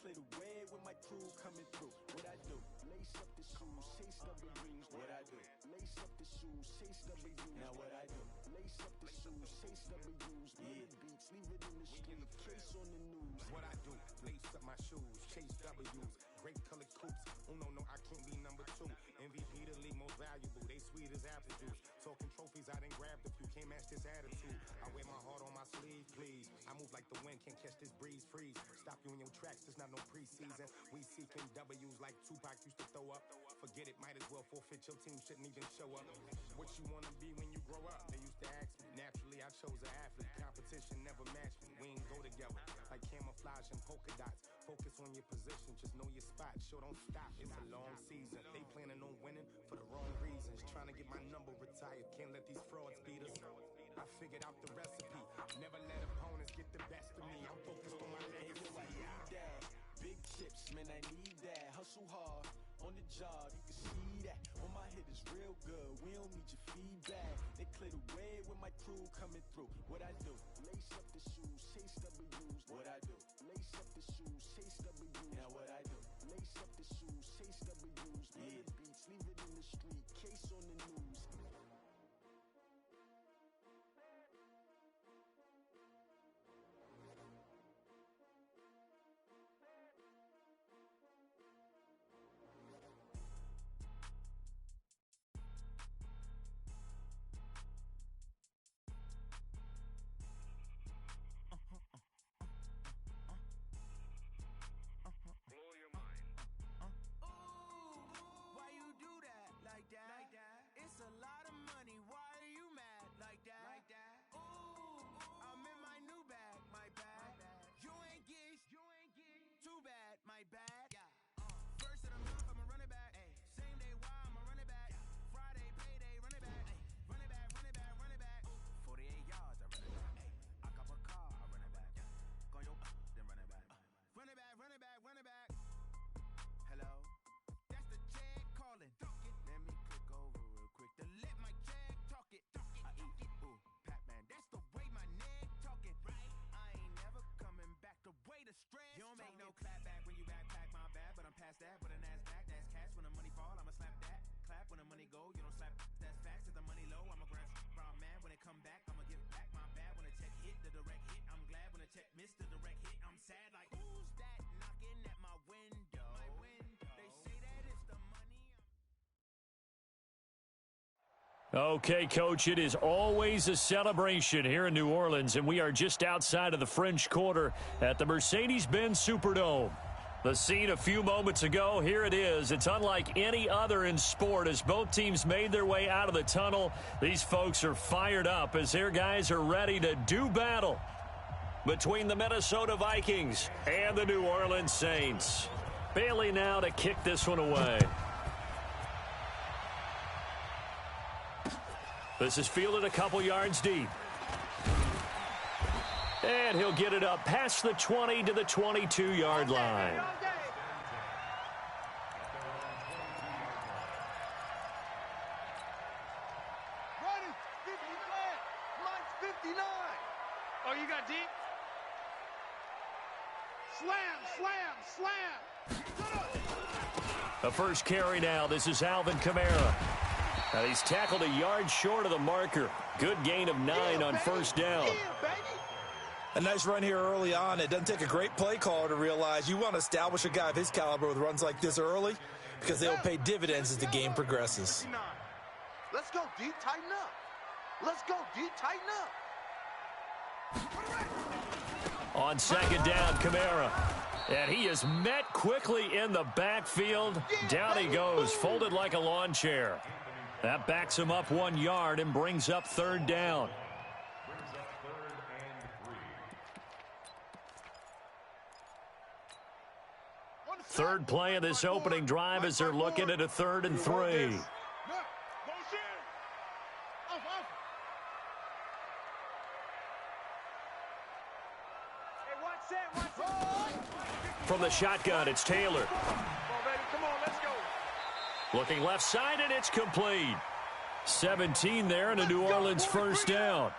clear the way when my crew coming through. What I do? Lace up the shoes, chase W's. What I do? Lace up the shoes, chase W's. Now what I do? Lace up the shoes, chase W's. Million beats, leave it in the street, case on the news. What I do? Lace up my shoes, chase W's. Great colored coops. Oh no, I can't be number 2. MVP the league most valuable. They sweet as apple juice. Talking trophies, I done grabbed a few. Can't match this attitude. I wear my heart on my sleeve, please. I move like the wind, can't catch this breeze. Freeze. Stop you in your tracks. There's not no preseason. We seeking W's like Tupac used to throw up. Forget it, might as well forfeit. Your team shouldn't even show up. What you wanna be when you grow up? They used to ask me. Naturally, I chose an athlete. Competition never matched me. We ain't go together like camouflage and polka dots. Focus on your position, just know your spot. Sure, don't stop. It's a long season. They planning on winning for the wrong reasons. Trying to get my number retired. Can't let these frauds beat us. I figured out the recipe. Never let opponents get the best of me. I'm focused on my legacy. Big chips, man, I need that. Hustle hard on the job, you can see that. On my head is real good, we don't need your feedback. They clear the way when my crew coming through. What I do? Lace up the shoes, chase W's. What I do? Lace up the shoes, chase W's. Now what I do? Lace up the shoes, chase W's. Million beats, leave it in the street, case on the news. You don't make no clap back when you backpack, my bad, but I'm past that. But a NASDAQ, that's cash. When the money fall, I'ma slap that. Clap when the money go, you don't slap. That's facts. If the money low, I'ma grab brown man. When it come back, I'ma give back, my bad. When the check hit, the direct hit, I'm glad. When the check missed, the direct hit, I'm sad. Like, who's that knocking at my window? They say that it's the money. Okay, Coach, it is always a celebration here in New Orleans, and we are just outside of the French Quarter at the Mercedes-Benz Superdome. The scene a few moments ago, here it is. It's unlike any other in sport as both teams made their way out of the tunnel. These folks are fired up as their guys are ready to do battle between the Minnesota Vikings and the New Orleans Saints. Bailey now to kick this one away. This is fielded a couple yards deep. And he'll get it up past the 20 to the 22-yard line. Running, 50 flat. Mike's 59. Oh, you got deep? Slam. The first carry now. This is Alvin Kamara. Now he's tackled a yard short of the marker. Good gain of 9 on first down. A nice run here early on. It doesn't take a great play caller to realize you want to establish a guy of his caliber with runs like this early because they'll pay dividends as the game progresses. Let's go deep, tighten up. Let's go deep, tighten up. On second down, Kamara. And he is met quickly in the backfield. Down he goes, folded like a lawn chair. That backs him up 1 yard and brings up third down. Third play of this opening drive as they're looking at a 3rd and 3. From the shotgun, it's Taylor. Looking left side, and it's complete. 17 there, and a New Orleans first down.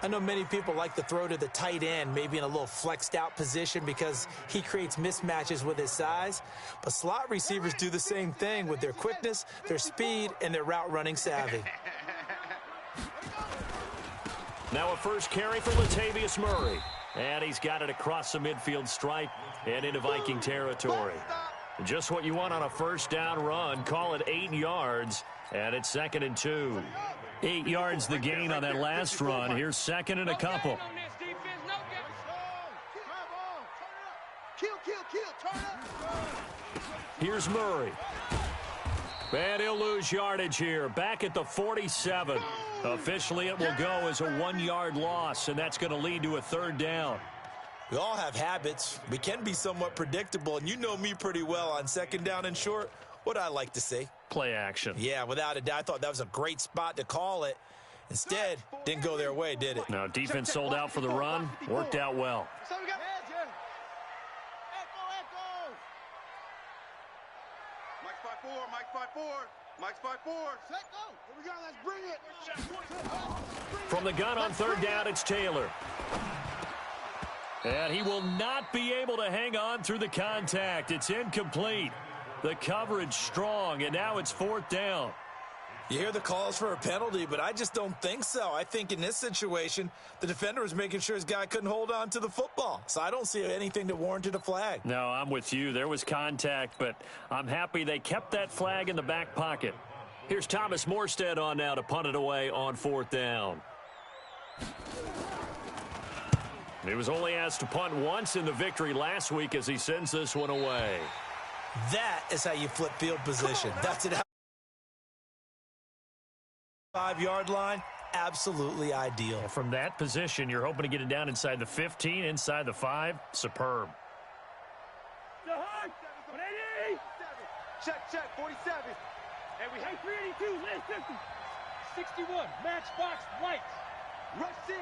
I know many people like to throw to the tight end, maybe in a little flexed out position because he creates mismatches with his size. But slot receivers do the same thing with their quickness, their speed, and their route running savvy. Now a first carry for Latavius Murray. And he's got it across the midfield stripe and into Viking territory. Just what you want on a first down run. Call it 8 yards, and it's 2nd and 2. 8 yards the gain on that last run. Here's 2nd and a couple. Here's Murray. And he'll lose yardage here. Back at the 47. Officially, it will go as a 1-yard loss, and that's going to lead to a 3rd down. We all have habits. We can be somewhat predictable, and you know me pretty well on 2nd down and short. What I like to see. Play action. Yeah, without a doubt. I thought that was a great spot to call it. Instead, didn't go their way, did it? Now, defense sold out for the run. Worked out well. Mike's 5-4. Set, go. Here we go. Let's bring it. From the gun on 3rd down, it's Taylor. And he will not be able to hang on through the contact. It's incomplete. The coverage strong, and now it's 4th down. You hear the calls for a penalty, but I just don't think so. I think in this situation, the defender was making sure his guy couldn't hold on to the football. So I don't see anything that warranted a flag. No, I'm with you. There was contact, but I'm happy they kept that flag in the back pocket. Here's Thomas Morstead on now to punt it away on 4th down. He was only asked to punt once in the victory last week as he sends this one away. That is how you flip field position. That's it. 5-yard line, absolutely ideal. From that position, you're hoping to get it down inside the 15, inside the 5. Superb. Check, 47. And we have 382, lane 50. 61, matchbox lights. Rush in.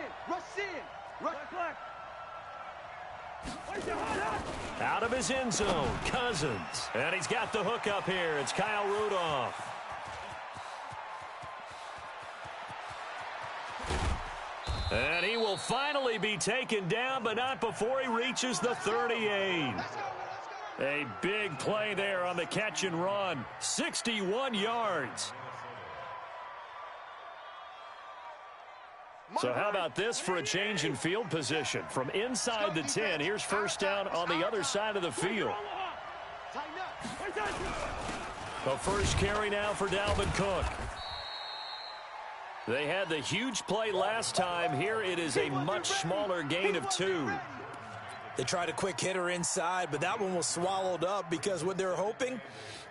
Out of his end zone, Cousins. And he's got the hook up here. It's Kyle Rudolph. And he will finally be taken down, but not before he reaches the 38. A big play there on the catch and run. 61 yards. So how about this for a change in field position? From inside the 10, here's first down on the other side of the field. The first carry now for Dalvin Cook. They had the huge play last time. Here it is a much smaller gain of 2. They tried a quick hitter inside, but that one was swallowed up because what they're hoping,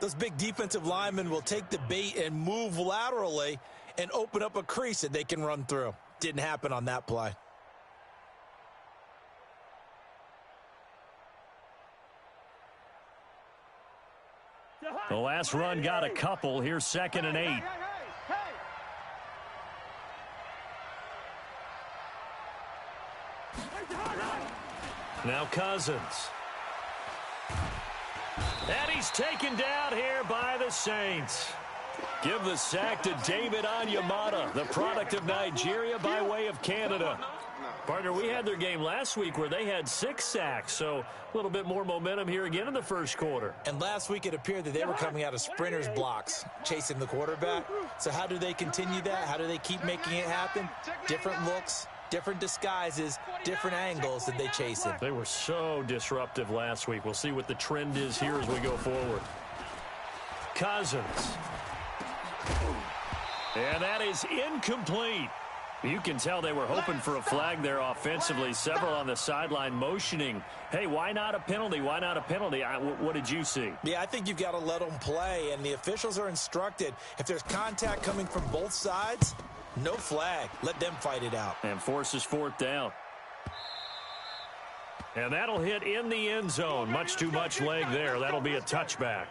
those big defensive linemen will take the bait and move laterally and open up a crease that they can run through. Didn't happen on that play. The last run got a couple. Here's 2nd and 8. Now Cousins. And he's taken down here by the Saints. Give the sack to David Onyemata, the product of Nigeria by way of Canada. Partner, we had their game last week where they had 6 sacks, so a little bit more momentum here again in the first quarter. And last week it appeared that they were coming out of sprinters blocks, chasing the quarterback. So how do they continue that? How do they keep making it happen? Different looks, different disguises, different angles that they chase it. They were so disruptive last week. We'll see what the trend is here as we go forward. Cousins. And that is incomplete. You can tell they were hoping for a flag there offensively. Several on the sideline motioning, hey, why not a penalty? Why not a penalty? What did you see? Yeah, I think you've got to let them play, and the officials are instructed. If there's contact coming from both sides, no flag. Let them fight it out. And forces 4th down. And that'll hit in the end zone. Much too much leg there. That'll be a touchback.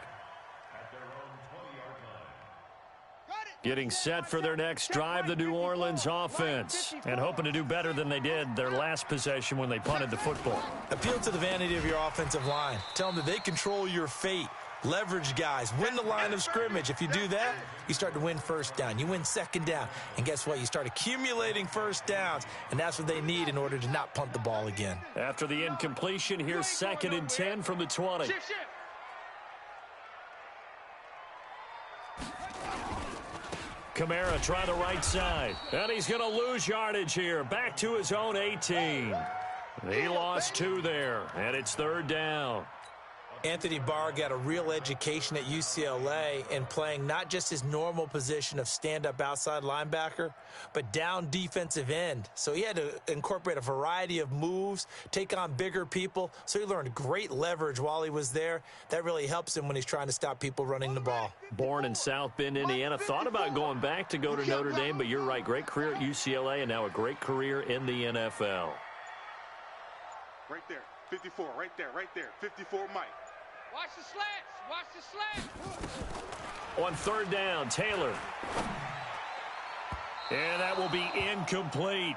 Getting set for their next drive, the New Orleans offense. And hoping to do better than they did their last possession when they punted the football. Appeal to the vanity of your offensive line. Tell them that they control your fate. leverage guys, win the line of scrimmage. If you do that, you start to win first down. You win second down. And guess what? You start accumulating first downs, and that's what they need in order to not punt the ball again. After the incompletion, here's 2nd and 10 from the 20. Kamara try the right side, and he's going to lose yardage here. Back to his own 18. He lost 2 there, and it's 3rd down. Anthony Barr got a real education at UCLA in playing not just his normal position of stand-up outside linebacker, but down defensive end. So he had to incorporate a variety of moves, take on bigger people. So he learned great leverage while he was there. That really helps him when he's trying to stop people running the ball. Born in South Bend, Indiana. Thought about going back to go to Notre Dame, but you're right. Great career at UCLA and now a great career in the NFL. Right there. 54, right there. 54, Mike. Watch the slants. On 3rd down, Taylor. And that will be incomplete.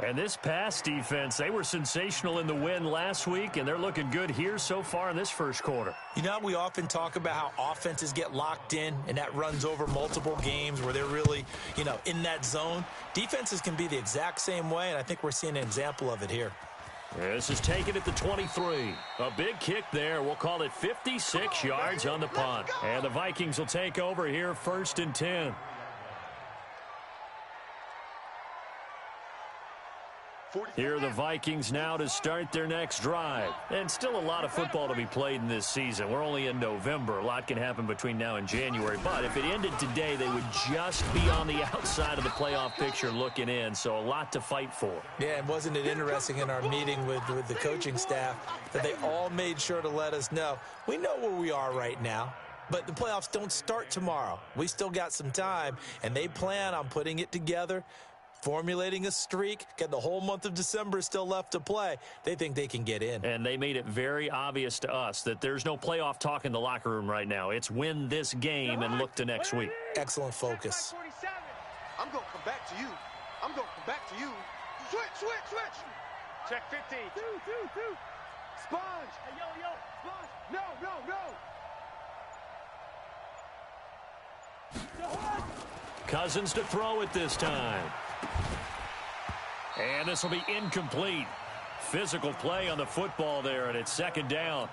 And this pass defense, they were sensational in the win last week, and they're looking good here so far in this first quarter. You know, we often talk about how offenses get locked in, and that runs over multiple games where they're really, in that zone. Defenses can be the exact same way, and I think we're seeing an example of it here. This is taken at the 23. A big kick there. We'll call it 56 yards on the punt. And the Vikings will take over here 1st and 10. Here are the Vikings now to start their next drive. And still a lot of football to be played in this season. We're only in November. A lot can happen between now and January. But if it ended today, they would just be on the outside of the playoff picture looking in. So a lot to fight for. Yeah, and wasn't it interesting in our meeting with the coaching staff that they all made sure to let us know, we know where we are right now. But the playoffs don't start tomorrow. We still got some time, and they plan on putting it together, formulating a streak, got the whole month of December still left to play. They think they can get in. And they made it very obvious to us that there's no playoff talk in the locker room right now. It's win this game and look to next week. Excellent focus. I'm going to come back to you. Switch. Check 15. Two. Sponge. Hey, yo. Sponge. No. Cousins to throw it this time. And this will be incomplete. Physical play on the football there, and it's 2nd down.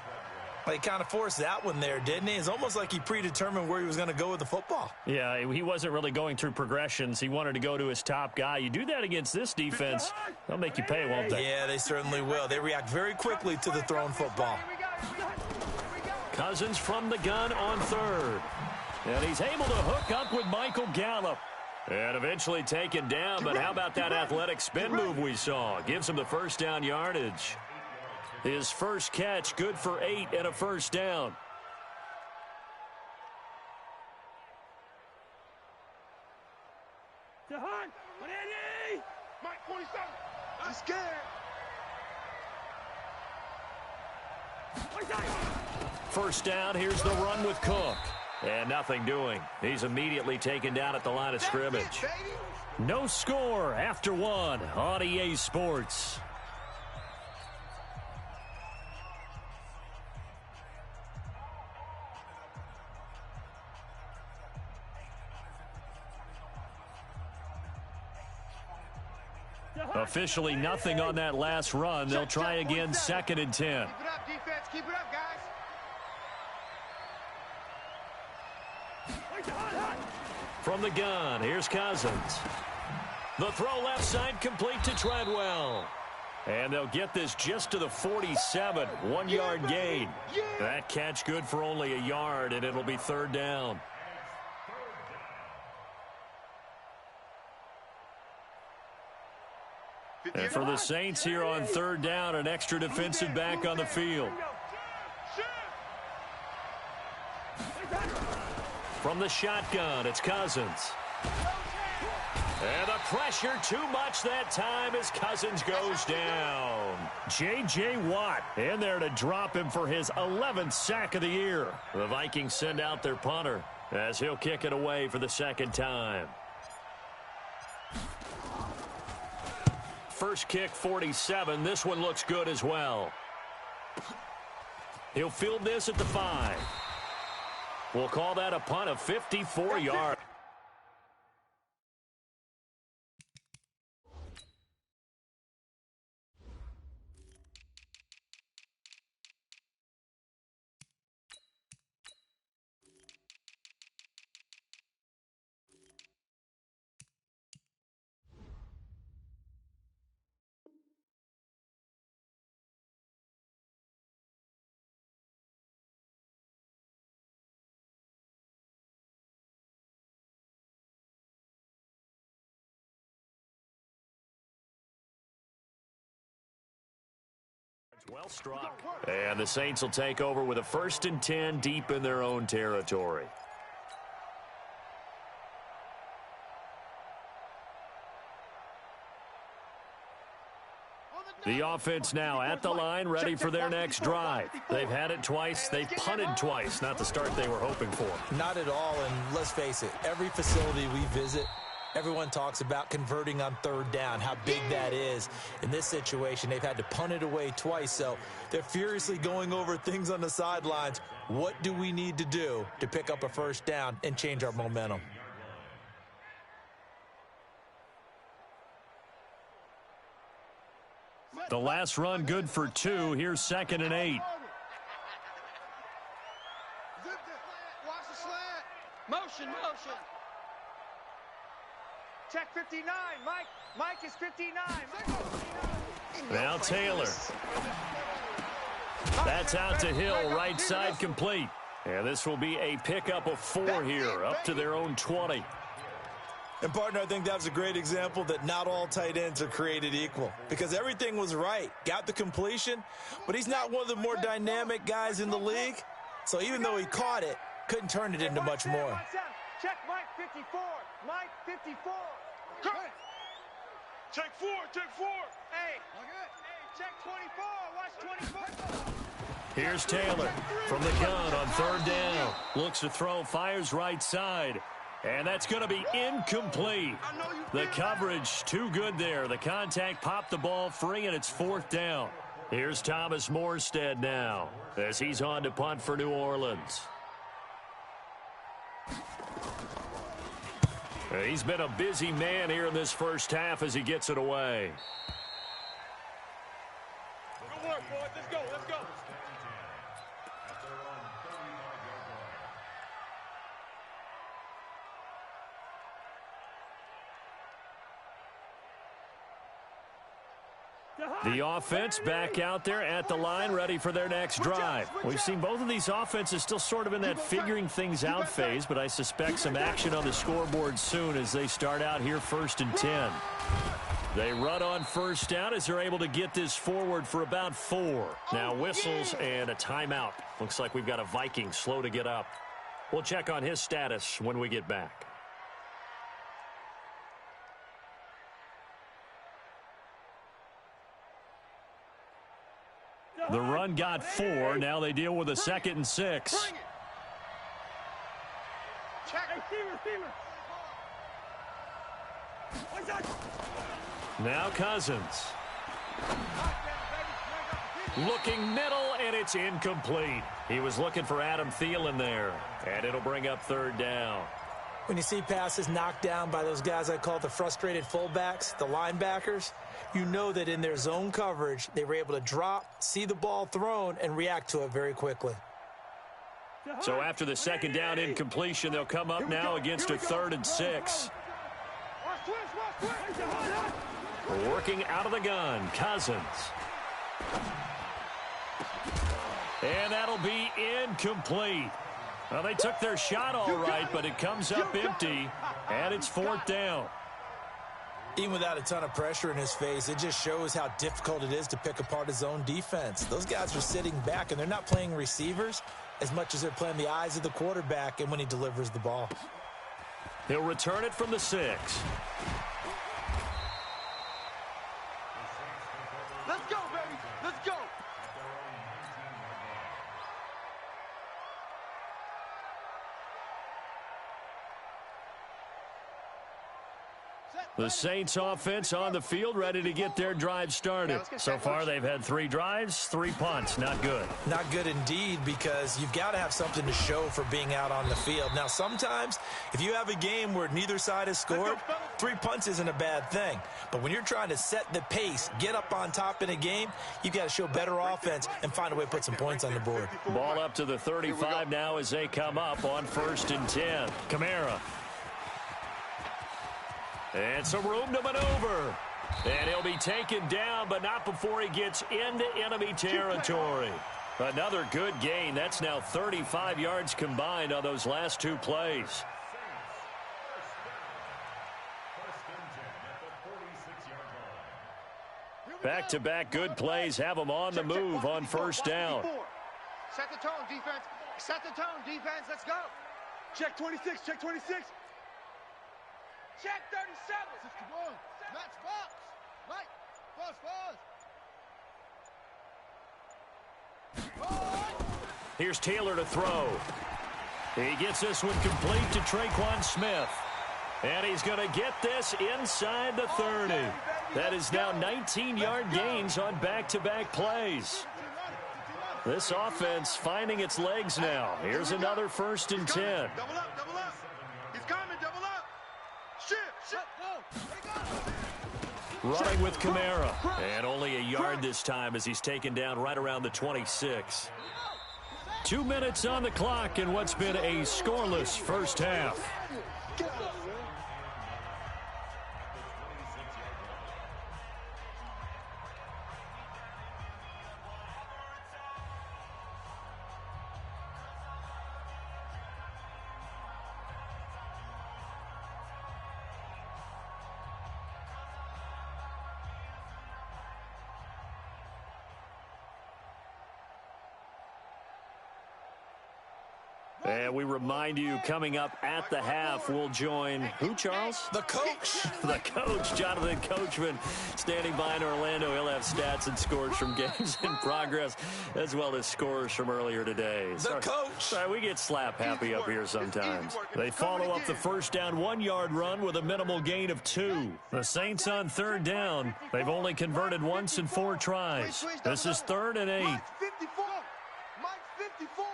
He kind of forced that one there, didn't he? It's almost like he predetermined where he was going to go with the football. Yeah, he wasn't really going through progressions. He wanted to go to his top guy. You do that against this defense, they'll make you pay, won't they? Yeah, they certainly will. They react very quickly to the thrown football. Cousins from the gun on 3rd. And he's able to hook up with Michael Gallup. And eventually taken down, but how about that athletic spin move we saw? Gives him the 1st down yardage. His first catch, good for 8 and a 1st down. To Hunt. Mike 47. I'm scared. First down, here's the run with Cook. And nothing doing. He's immediately taken down at the line of scrimmage. No score after 1 on EA Sports. Officially nothing on that last run. They'll try again 2nd and 10. Keep it up, defense. Keep it up, guys. From the gun, here's Cousins. The throw left side complete to Treadwell. And they'll get this just to the 47, 1-yard gain. That catch good for only a yard, and it'll be 3rd down. And for the Saints here on 3rd down, an extra defensive back on the field. From the shotgun, it's Cousins. And the pressure too much that time as Cousins goes down. J.J. Watt in there to drop him for his 11th sack of the year. The Vikings send out their punter as he'll kick it away for the 2nd time. First kick, 47. This one looks good as well. He'll field this at the 5. We'll call that a punt of 54 yards. Well struck. And the Saints will take over with a 1st and 10 deep in their own territory. The offense now at the line, ready for their next drive. They've had it twice. They've punted twice. Not the start they were hoping for. Not at all, and let's face it, every facility we visit, everyone talks about converting on 3rd down, how big that is. In this situation, they've had to punt it away twice, so they're furiously going over things on the sidelines. What do we need to do to pick up a 1st down and change our momentum? The last run good for 2. Here's 2nd and 8. Watch the slant. Motion. Check 59. Mike is 59. Now Taylor. That's out to Hill, right side complete. And this will be a pickup of 4 here, up to their own 20. And, partner, I think that was a great example that not all tight ends are created equal, because everything was right. Got the completion, but he's not one of the more dynamic guys in the league. So even though he caught it, couldn't turn it into much more. Check Mike 54. Mike 54. Check 4. Hey, check 24. Watch 24. Here's Taylor from the gun on 3rd down. Looks to throw, fires right side. And that's going to be incomplete. The coverage too good there. The contact popped the ball free, and it's 4th down. Here's Thomas Morstead now as he's on to punt for New Orleans. He's been a busy man here in this first half as he gets it away. Good work, boys. Let's go. The offense back out there at the line, ready for their next drive. We've seen both of these offenses still sort of in that figuring things out phase, but I suspect some action on the scoreboard soon as they start out here 1st and 10. They run on 1st down as they're able to get this forward for about 4. Now whistles and a timeout. Looks like we've got a Viking slow to get up. We'll check on his status when we get back. The run got 4. Now they deal with a 2nd and 6. Now Cousins. Looking middle, and it's incomplete. He was looking for Adam Thielen there, and it'll bring up 3rd down. When you see passes knocked down by those guys I call the frustrated fullbacks, the linebackers, you know that in their zone coverage, they were able to drop, see the ball thrown, and react to it very quickly. So after the 2nd down incompletion, they'll come up now against a 3rd and 6. Working out of the gun, Cousins. And that'll be incomplete. Well, they took their shot all right, but it comes up empty, and it's 4th down. Even without a ton of pressure in his face, it just shows how difficult it is to pick apart his own defense. Those guys are sitting back, and they're not playing receivers as much as they're playing the eyes of the quarterback and when he delivers the ball. He'll return it from the 6. Let's go, baby. Let's go. The Saints offense on the field, ready to get their drive started. So far, they've had 3 drives, 3 punts. Not good. Not good indeed, because you've got to have something to show for being out on the field. Now, sometimes, if you have a game where neither side has scored, 3 punts isn't a bad thing. But when you're trying to set the pace, get up on top in a game, you've got to show better offense and find a way to put some points on the board. Ball up to the 35 now as they come up on 1st and 10. Kamara. And some room to maneuver. And he'll be taken down, but not before he gets into enemy territory. Another good gain. That's now 35 yards combined on those last 2 plays. Back-to-back good plays have them on the move on 1st down. Set the tone, defense. Set the tone, defense. Let's go. Check 26. Check 26. Check 37. 61. Match box. Right. Fast. Here's Taylor to throw. He gets this one complete to Traquan Smith. And he's going to get this inside the 30. That is now 19-yard gains on back-to-back plays. This offense finding its legs now. Here's another 1st and 10. Double up, double up. He's coming, double up. Shit. Running with Kamara. And only a yard this time as he's taken down right around the 26. 2 minutes on the clock in what's been a scoreless first half. And we remind you, coming up at the half, we'll join who, Charles? The coach. The coach, Jonathan Coachman, standing by in Orlando. He'll have stats and scores from games in progress, as well as scores from earlier today. The coach. Sorry, we get slap happy up here sometimes. They follow up the 1st down 1-yard run with a minimal gain of 2. The Saints on 3rd down. They've only converted once in 4 tries. This is 3rd and 8. Mike 54. Mike 54.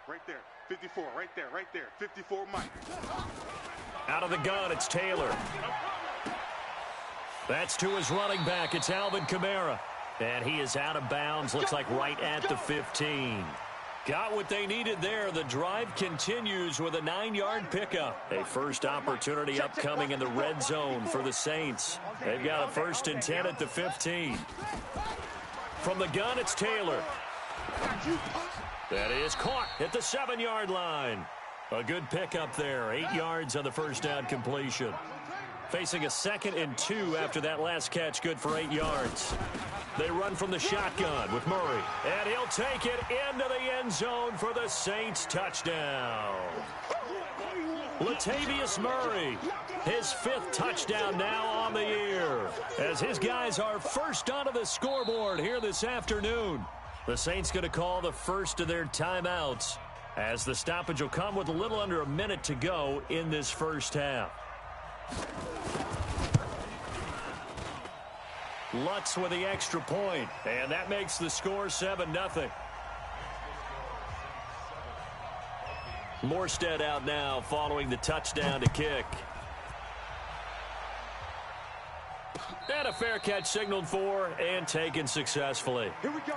Right there. 54. Right there. 54, Mike. Out of the gun, it's Taylor. That's to his running back. It's Alvin Kamara. And he is out of bounds. Looks like right at the 15. Got what they needed there. The drive continues with a 9-yard pickup. A first opportunity upcoming in the red zone for the Saints. They've got a 1st and 10 at the 15. From the gun, it's Taylor. That is caught at the 7-yard line. A good pickup there. 8 yards on the 1st down completion. Facing a 2nd and 2 after that last catch, good for 8 yards. They run from the shotgun with Murray. And he'll take it into the end zone for the Saints touchdown. Latavius Murray, his 5th touchdown now on the year, as his guys are first onto the scoreboard here this afternoon. The Saints going to call the first of their timeouts, as the stoppage will come with a little under a minute to go in this first half. Lutz with the extra point, and that makes the score 7-0. Morstead out now following the touchdown to kick. And a fair catch signaled for and taken successfully. Here we go.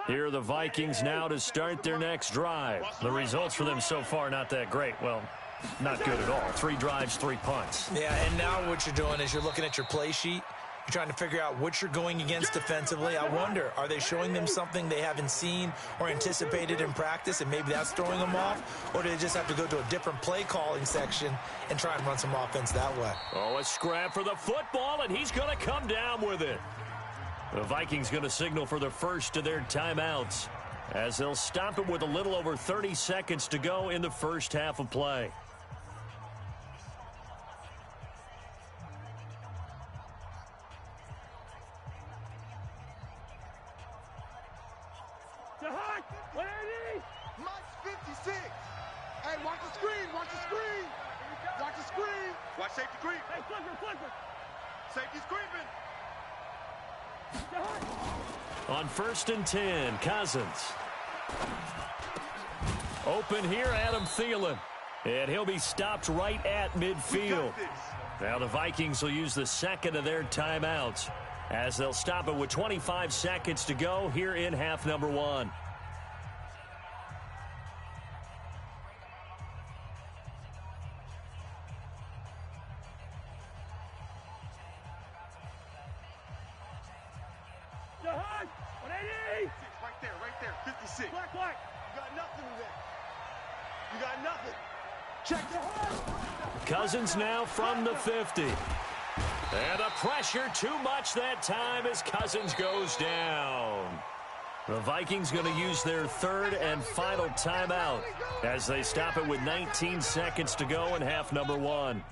Here are the Vikings now to start their next drive. The results for them so far not that great. Well, not good at all. 3 drives, 3 punts. Yeah, and now what you're doing is you're looking at your play sheet. You're trying to figure out what you're going against defensively. I wonder, are they showing them something they haven't seen or anticipated in practice, and maybe that's throwing them off? Or do they just have to go to a different play calling section and try and run some offense that way? Oh, a scrap for the football, and he's going to come down with it. The Vikings going to signal for the first of their timeouts, as they'll stop it with a little over 30 seconds to go in the first half of play. 180. Mike's 56. Hey, watch the screen. Watch the screen. Watch the screen. Watch safety creep. Hey, flipper. Safety's creeping. On 1st and 10, Cousins. Open here, Adam Thielen. And he'll be stopped right at midfield. Now the Vikings will use the second of their timeouts as they'll stop it with 25 seconds to go here in half number 1. Jahan, 180. Right there, 56. Black. You got nothing with that. You got nothing. Check Jahan. Cousins now from the 50. And the pressure too much that time as Cousins goes down. The Vikings going to use their third and final timeout as they stop it with 19 seconds to go in half number 1.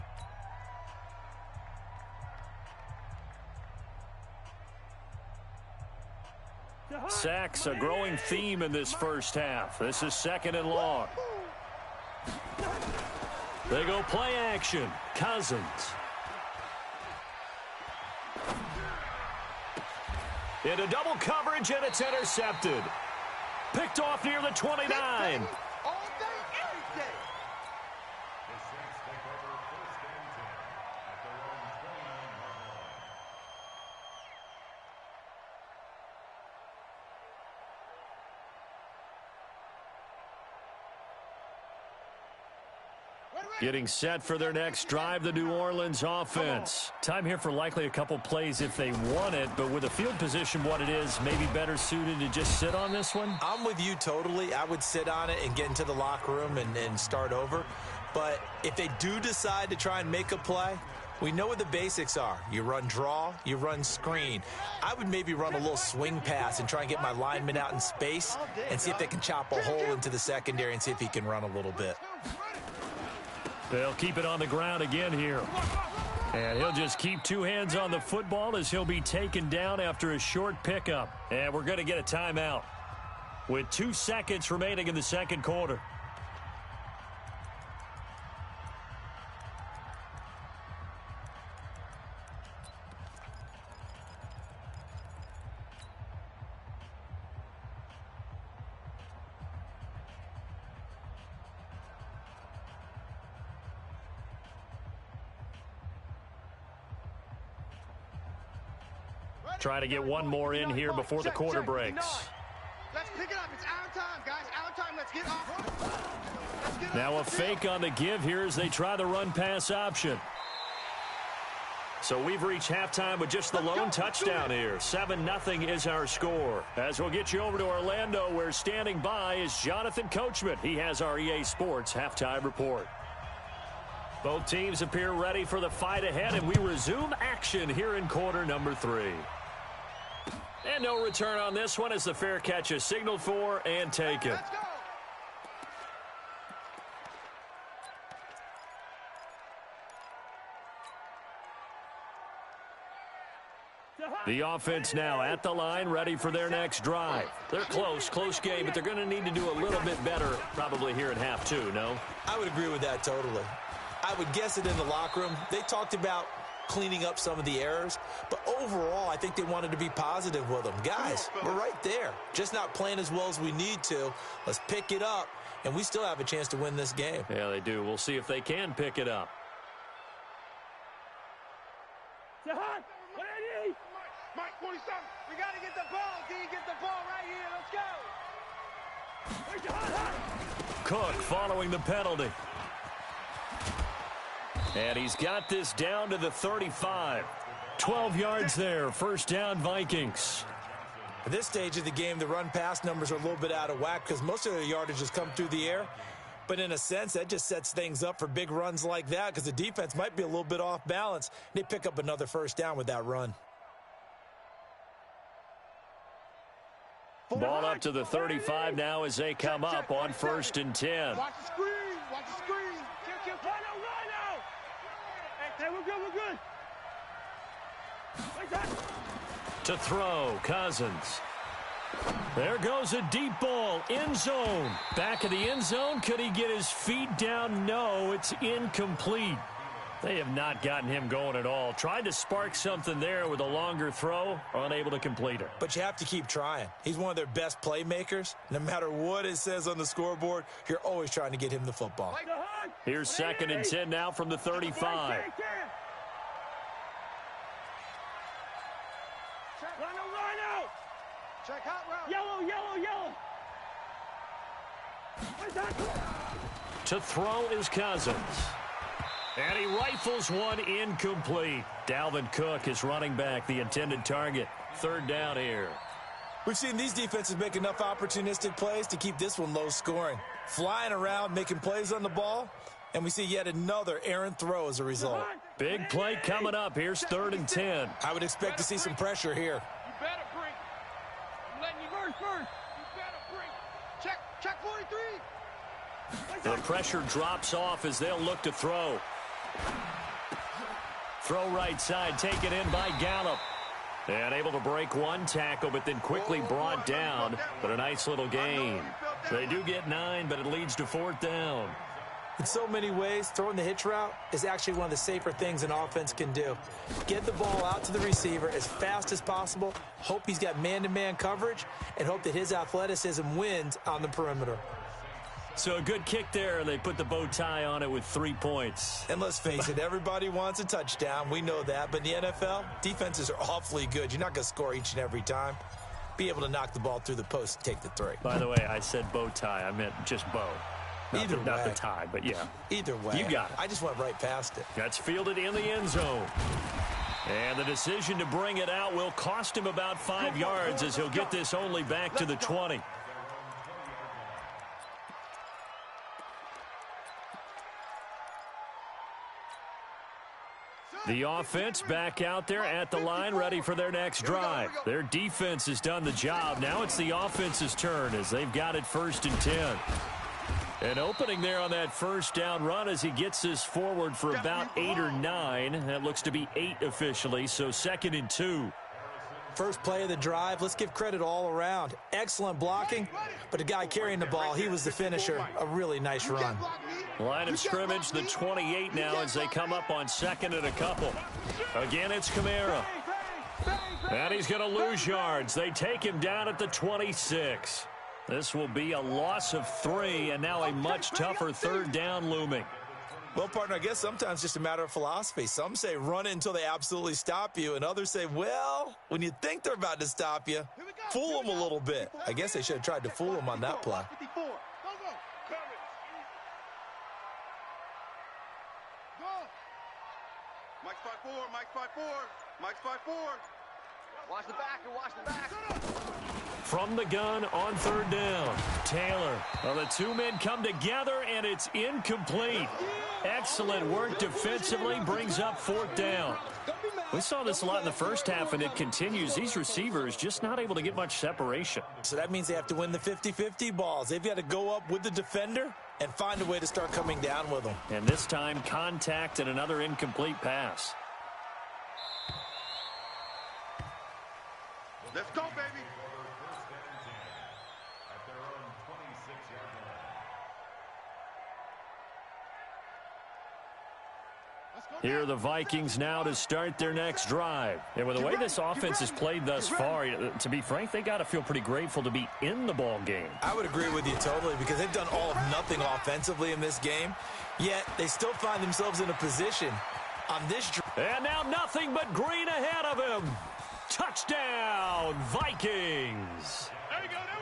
Sacks, a growing theme in this first half. This is 2nd and long. They go play action. Cousins. Into double coverage, and it's intercepted. Picked off near the 29. All day, every day. Getting set for their next drive, the New Orleans offense. Time here for likely a couple plays if they want it, but with the field position what it is, maybe better suited to just sit on this one? I'm with you totally. I would sit on it and get into the locker room and start over. But if they do decide to try and make a play, we know what the basics are. You run draw, you run screen. I would maybe run a little swing pass and try and get my lineman out in space and see if they can chop a hole into the secondary and see if he can run a little bit. They'll keep it on the ground again here. And he'll just keep two hands on the football as he'll be taken down after a short pickup. And we're going to get a timeout with 2 seconds remaining in the second quarter. Trying to get one more in here before the quarter breaks. Let's pick it up. It's our time, guys. Our time. Let's get off. Now a fake on the give here as they try the run-pass option. So we've reached halftime with just the lone touchdown here. 7-0 is our score. As we'll get you over to Orlando, where standing by is Jonathan Coachman. He has our EA Sports halftime report. Both teams appear ready for the fight ahead, and we resume action here in quarter number 3. And no return on this one as the fair catch is signaled for and taken. Let's go. The offense now at the line, ready for their next drive. They're close game, but they're going to need to do a little bit better probably here in half 2, no? I would agree with that totally. I would guess it in the locker room. They talked about cleaning up some of the errors, but overall, I think they wanted to be positive with them. Guys, we're right there. Just not playing as well as we need to. Let's pick it up, and we still have a chance to win this game. Yeah, they do. We'll see if they can pick it up. Jahan, 180. Mike, 47. We got to get the ball, D. Get the ball right here. Let's go. Hey, Jahan. Cook following the penalty. And he's got this down to the 35. 12 yards there. First down, Vikings. At this stage of the game, the run-pass numbers are a little bit out of whack because most of their yardage has come through the air. But in a sense, that just sets things up for big runs like that because the defense might be a little bit off balance. They pick up another first down with that run. Ball up to the 35 now as they come up on 1st and 10. Watch the screen. Watch the screen. Rhino. Hey, we're good. Wait, that. To throw, Cousins. There goes a deep ball, end zone. Back of the end zone, could he get his feet down? No, it's incomplete. They have not gotten him going at all. Tried to spark something there with a longer throw, unable to complete it. But you have to keep trying. He's one of their best playmakers. No matter what it says on the scoreboard, you're always trying to get him the football. Here's 2nd and 10 now from the 35. Line out. Check out route. Yellow, yellow, yellow. To throw is Cousins. And he rifles one incomplete. Dalvin Cook is running back, the intended target. 3rd down here. We've seen these defenses make enough opportunistic plays to keep this one low scoring. Flying around, making plays on the ball, and we see yet another errant throw as a result. Big play coming up. Here's 3rd and 10. I would expect to see some pressure here. You better bring. I'm letting you first. You better bring. Check 43. The pressure drops off as they'll look to throw. Throw right side, taken in by Gallup. And able to break one tackle, but then quickly brought down. But a nice little gain. They do get 9, but it leads to 4th down. In so many ways, throwing the hitch route is actually one of the safer things an offense can do. Get the ball out to the receiver as fast as possible, hope he's got man-to-man coverage, and hope that his athleticism wins on the perimeter. So a good kick there, and they put the bow tie on it with 3 points. And let's face it, everybody wants a touchdown. We know that. But in the NFL, defenses are awfully good. You're not going to score each and every time. Be able to knock the ball through the post and take the 3. By the way, I said bow tie. I meant just bow. Not the tie, but yeah. Either way. You got it. I just went right past it. That's fielded in the end zone. And the decision to bring it out will cost him about 5 yards as he'll get this only back to the 20. The offense back out there at the line, ready for their next drive. Their defense has done the job. Now it's the offense's turn as they've got it 1st and 10. An opening there on that 1st down run as he gets this forward for about 8 or 9. That looks to be 8 officially, so 2nd and 2. First play of the drive, let's give credit all around. Excellent blocking, but the guy carrying the ball, he was the finisher. A really nice run. Line of scrimmage, the 28 now as they come up on 2nd and a couple. Again, it's Kamara. And he's going to lose yards. They take him down at the 26. This will be a loss of 3, and now a much tougher 3rd down looming. Well, partner, I guess sometimes it's just a matter of philosophy. Some say run it until they absolutely stop you, and others say, well, when you think they're about to stop you, fool them a little bit. I guess they should have tried to fool them on that play. Mike's 5-4, Mike's 5-4, Mike's 5-4. Watch the back and watch the back. From the gun on 3rd down, Taylor. Well, the 2 men come together, and it's incomplete. Excellent work defensively, brings up 4th down. We saw this a lot in the 1st half, and it continues. These receivers just not able to get much separation. So that means they have to win the 50-50 balls. They've got to go up with the defender and find a way to start coming down with them. And this time, contact and another incomplete pass. Let's go, baby. Here are the Vikings now to start their next drive. And with the way this offense has played thus far, to be frank, they got to feel pretty grateful to be in the ball game. I would agree with you totally because they've done all of nothing offensively in this game, yet they still find themselves in a position on this drive. And now nothing but green ahead of him. Touchdown, Vikings.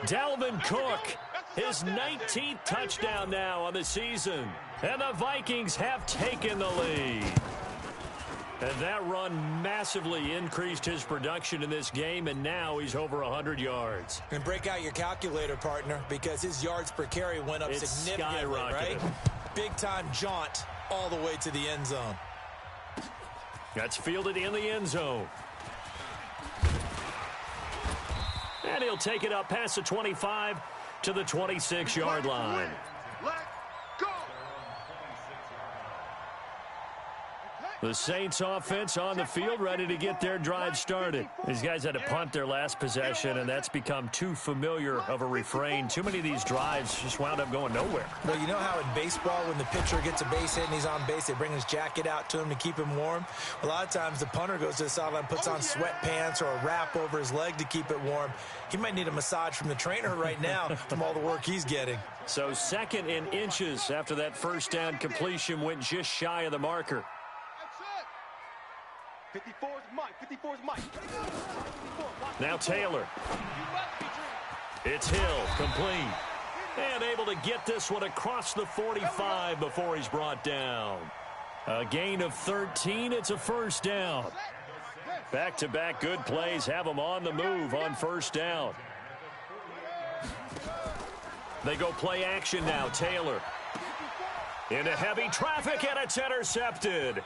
Dalvin Cook, his 19th touchdown now on the season. And the Vikings have taken the lead. And that run massively increased his production in this game, and now he's over 100 yards. And break out your calculator, partner, because his yards per carry went up significantly, right? Big-time jaunt all the way to the end zone. That's fielded in the end zone. And he'll take it up past the 25 to the 26-yard line. The Saints offense on the field, ready to get their drive started. These guys had to punt their last possession, and that's become too familiar of a refrain. Too many of these drives just wound up going nowhere. Well, you know how in baseball, when the pitcher gets a base hit and he's on base, they bring his jacket out to him to keep him warm? A lot of times the punter goes to the sideline, puts on sweatpants or a wrap over his leg to keep it warm. He might need a massage from the trainer right now from all the work he's getting. So 2nd and inches after that first down completion went just shy of the marker. 54's Mike. 54's Mike. Now Taylor. It's Hill, complete. And able to get this one across the 45 before he's brought down. A gain of 13. It's a first down. Back-to-back good plays have them on the move on first down. They go play action now. Taylor. Into heavy traffic, and it's intercepted.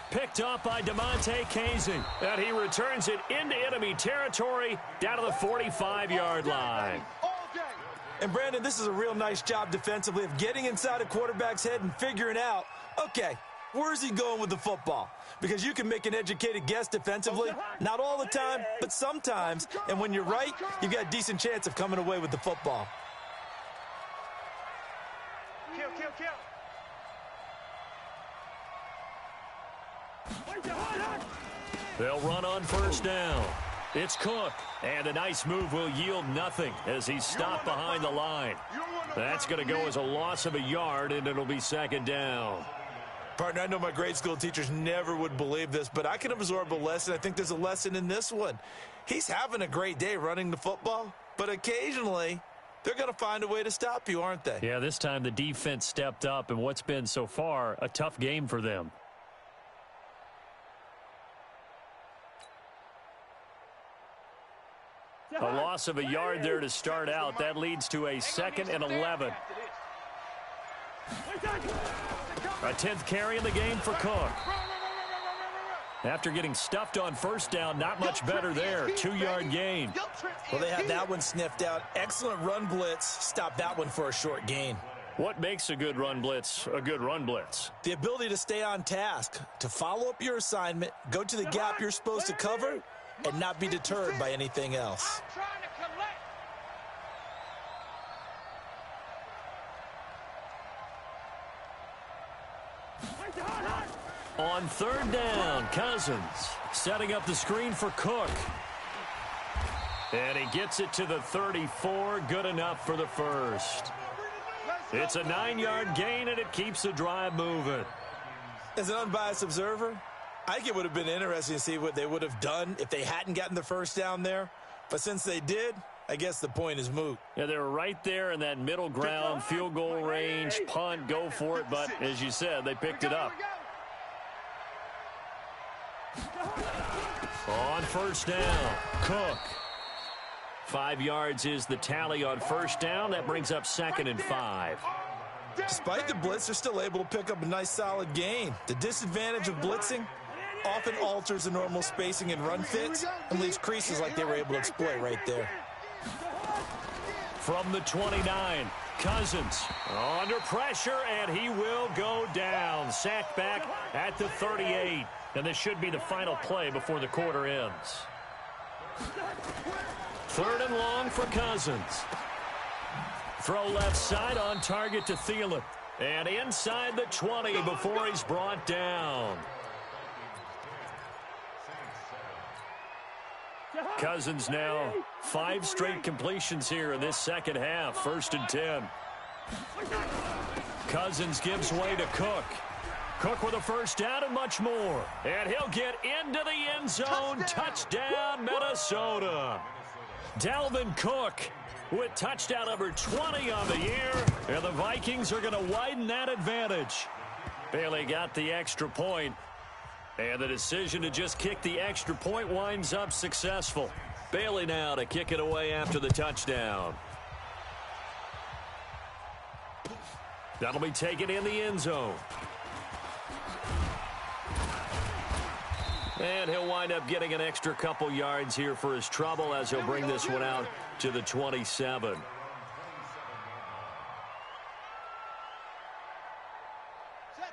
Picked up by DeMonte Casey. And he returns it into enemy territory down to the 45-yard line. And, Brandon, this is a real nice job defensively of getting inside a quarterback's head and figuring out, okay, where's he going with the football? Because you can make an educated guess defensively. Not all the time, but sometimes. And when you're right, you've got a decent chance of coming away with the football. Kill. They'll run on first down. It's Cook, and a nice move will yield nothing as he's stopped behind the line. That's going to go as a loss of a yard, and it'll be 2nd down. Partner, I know my grade school teachers never would believe this, but I can absorb a lesson. I think there's a lesson in this one. He's having a great day running the football, but occasionally they're going to find a way to stop you, aren't they? Yeah, this time the defense stepped up, and what's been so far a tough game for them. A loss of a yard there to start out. That leads to a 2nd and 11. A 10th carry in the game for Cook. After getting stuffed on first down, not much better there. 2-yard gain. Well, they had that one sniffed out. Excellent run blitz. Stop that one for a short gain. What makes a good run blitz a good run blitz? The ability to stay on task, to follow up your assignment, go to the gap you're supposed to cover, and not be deterred by anything else. On 3rd down, Cousins setting up the screen for Cook. And he gets it to the 34, good enough for the first. It's a 9-yard gain, and it keeps the drive moving. As an unbiased observer, I think it would have been interesting to see what they would have done if they hadn't gotten the first down there. But since they did, I guess the point is moot. Yeah, they were right there in that middle ground, field goal range, punt, go for it. But as you said, they picked it up. On first down, Cook. 5 yards is the tally on first down. That brings up 2nd and 5. Despite the blitz, they're still able to pick up a nice solid gain. The disadvantage of blitzing often alters the normal spacing and run fits and leaves creases like they were able to exploit right there. From the 29, Cousins under pressure, and he will go down. Sacked back at the 38. And this should be the final play before the quarter ends. 3rd and long for Cousins. Throw left side on target to Thielen. And inside the 20 before he's brought down. Cousins now 5 straight completions here in this second half. 1st and 10. Cousins gives way to Cook. Cook with a first down and much more. And he'll get into the end zone. Touchdown, Minnesota. Dalvin Cook with touchdown number 20 on the year. And the Vikings are going to widen that advantage. Bailey got the extra point. And the decision to just kick the extra point winds up successful. Bailey now to kick it away after the touchdown. That'll be taken in the end zone. And he'll wind up getting an extra couple yards here for his trouble as he'll bring this one out to the 27.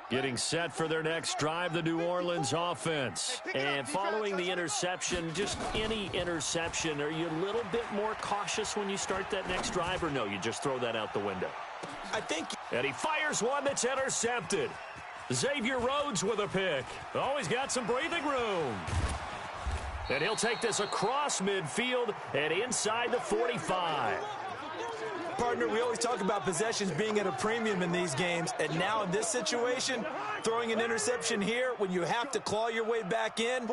Getting set for their next drive, the New Orleans offense. And following the interception, just any interception, are you a little bit more cautious when you start that next drive, or no, you just throw that out the window? I think. And he fires one that's intercepted. Xavier Rhodes with a pick. Oh, he's got some breathing room. And he'll take this across midfield and inside the 45. Partner, we always talk about possessions being at a premium in these games, and now in this situation, throwing an interception here when you have to claw your way back in,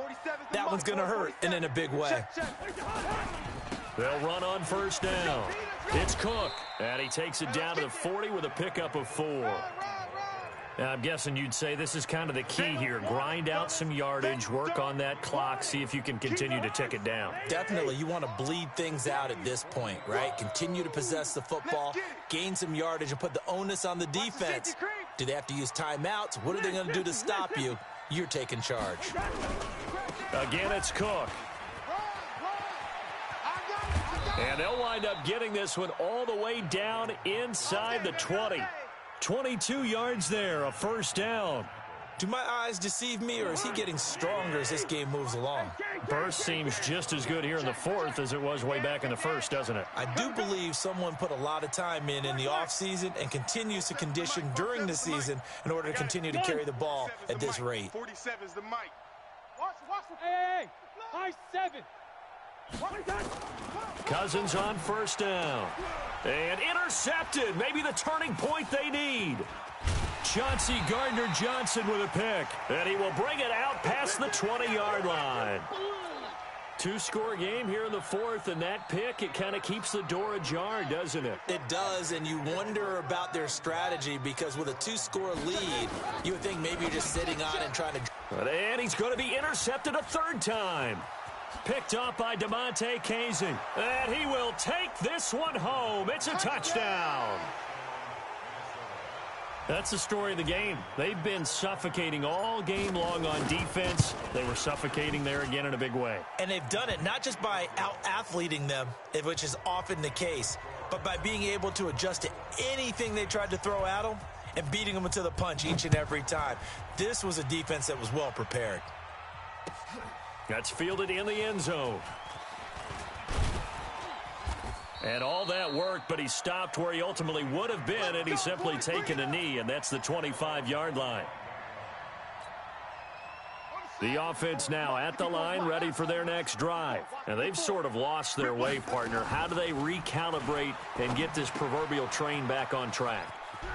that one's going to hurt, and in a big way. They'll run on first down. It's Cook, and he takes it down to the 40 with a pickup of 4. Now, I'm guessing you'd say this is kind of the key here. Grind out some yardage, work on that clock, see if you can continue to tick it down. Definitely. You want to bleed things out at this point, right? Continue to possess the football, gain some yardage, and put the onus on the defense. Do they have to use timeouts? What are they going to do to stop you? You're taking charge. Again, it's Cook. And they'll wind up getting this one all the way down inside the 20. 22 yards there, a first down. Do my eyes deceive me, or is he getting stronger as this game moves along? Burst seems just as good here in the fourth as it was way back in the first, doesn't it? I do believe someone put a lot of time in the offseason and continues to condition during the season in order to continue to carry the ball at this rate. 47 is the mic. Hey, high 7. Cousins on first down. And intercepted. Maybe the turning point they need. Chauncey Gardner-Johnson with a pick. And he will bring it out past the 20-yard line. Two-score game here in the fourth, and that pick, it kind of keeps the door ajar, doesn't it? It does, and you wonder about their strategy because with a two-score lead, you would think maybe you're just sitting on and trying to... And he's going to be intercepted a third time. Picked off by DeMonte Casey. And he will take this one home. It's a touchdown. That's the story of the game. They've been suffocating all game long on defense. They were suffocating there again in a big way. And they've done it not just by out-athleting them, which is often the case, but by being able to adjust to anything they tried to throw at them and beating them to the punch each and every time. This was a defense that was well prepared. That's fielded in the end zone. And all that worked, but he stopped where he ultimately would have been, and he's simply taken a knee, and that's the 25-yard line. The offense now at the line, ready for their next drive. And they've sort of lost their way, partner. How do they recalibrate and get this proverbial train back on track?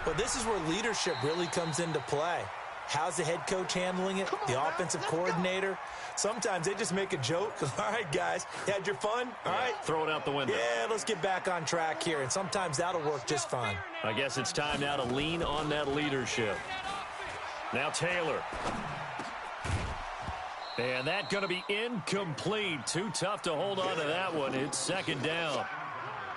Well, this is where leadership really comes into play. How's the head coach handling it? The offensive coordinator? Sometimes they just make a joke. All right, guys, you had your fun? All right. Throw it out the window. Yeah, let's get back on track here. And sometimes that'll work just fine. I guess it's time now to lean on that leadership. Now Taylor. And that's going to be incomplete. Too tough to hold on to that one. It's second down.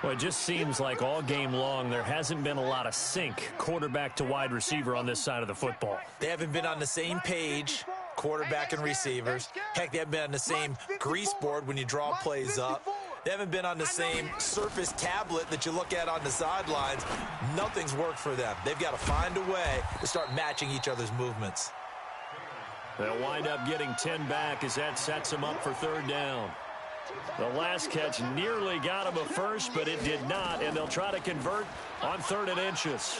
Well, it just seems like all game long there hasn't been a lot of sync quarterback to wide receiver on this side of the football. They haven't been on the same page, quarterback and receivers. Heck, they haven't been on the same grease board when you draw plays up. They haven't been on the same Surface tablet that you look at on the sidelines. Nothing's worked for them. They've got to find a way to start matching each other's movements. They'll wind up getting 10 back as that sets them up for third down. The last catch nearly got him a first, but it did not, and they'll try to convert on 3rd and inches.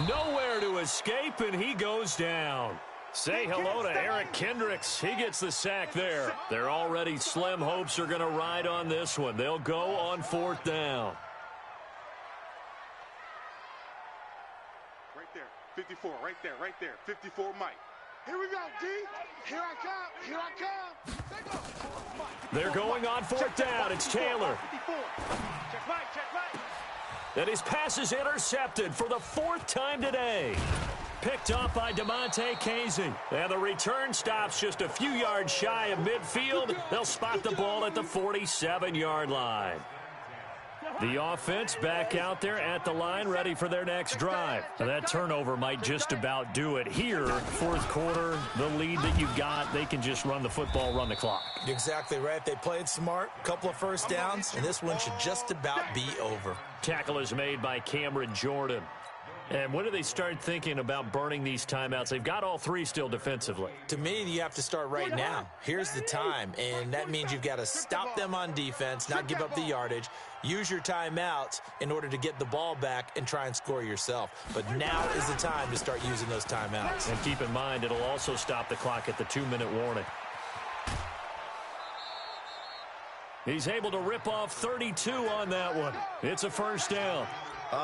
Nowhere to escape, and he goes down. Say hello to Eric Kendricks. He gets the sack there. Their already slim hopes are going to ride on this one. They'll go on 4th down. Right there, 54, right there, 54, Mike. Here we go, D. Here I come. They're going on 4th down. It's Taylor. And his pass is intercepted for the 4th time today. Picked off by DeMonte Casey. And the return stops just a few yards shy of midfield. They'll spot the ball at the 47-yard line. The offense back out there at the line, ready for their next drive. Now that turnover might just about do it here. 4th quarter, the lead that you've got, they can just run the football, run the clock. Exactly right. They played smart, couple of first downs, and this one should just about be over. Tackle is made by Cameron Jordan. And when do they start thinking about burning these timeouts? They've got all three still defensively. To me, you have to start right now. Here's the time, and that means you've got to stop them on defense, not give up the yardage, use your timeouts in order to get the ball back and try and score yourself. But now is the time to start using those timeouts. And keep in mind, it'll also stop the clock at the 2-minute warning. He's able to rip off 32 on that one. It's a first down.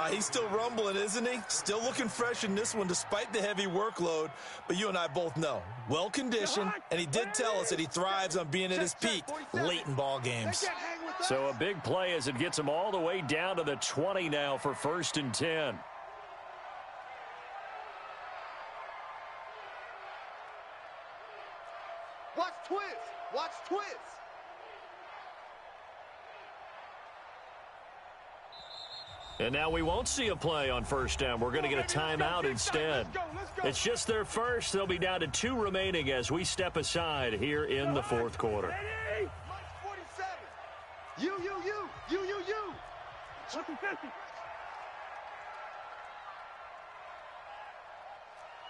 He's still rumbling, isn't he? Still looking fresh in this one despite the heavy workload. But you and I both know, well-conditioned, and he did tell us that he thrives on being at his peak late in ball games. So a big play as it gets him all the way down to the 20 now for 1st and 10. Watch twist. Watch twist. And now we won't see a play on 1st down. We're going to get a timeout instead. It's just their first. They'll be down to 2 remaining as we step aside here in the 4th quarter. Mike 47. You. 50.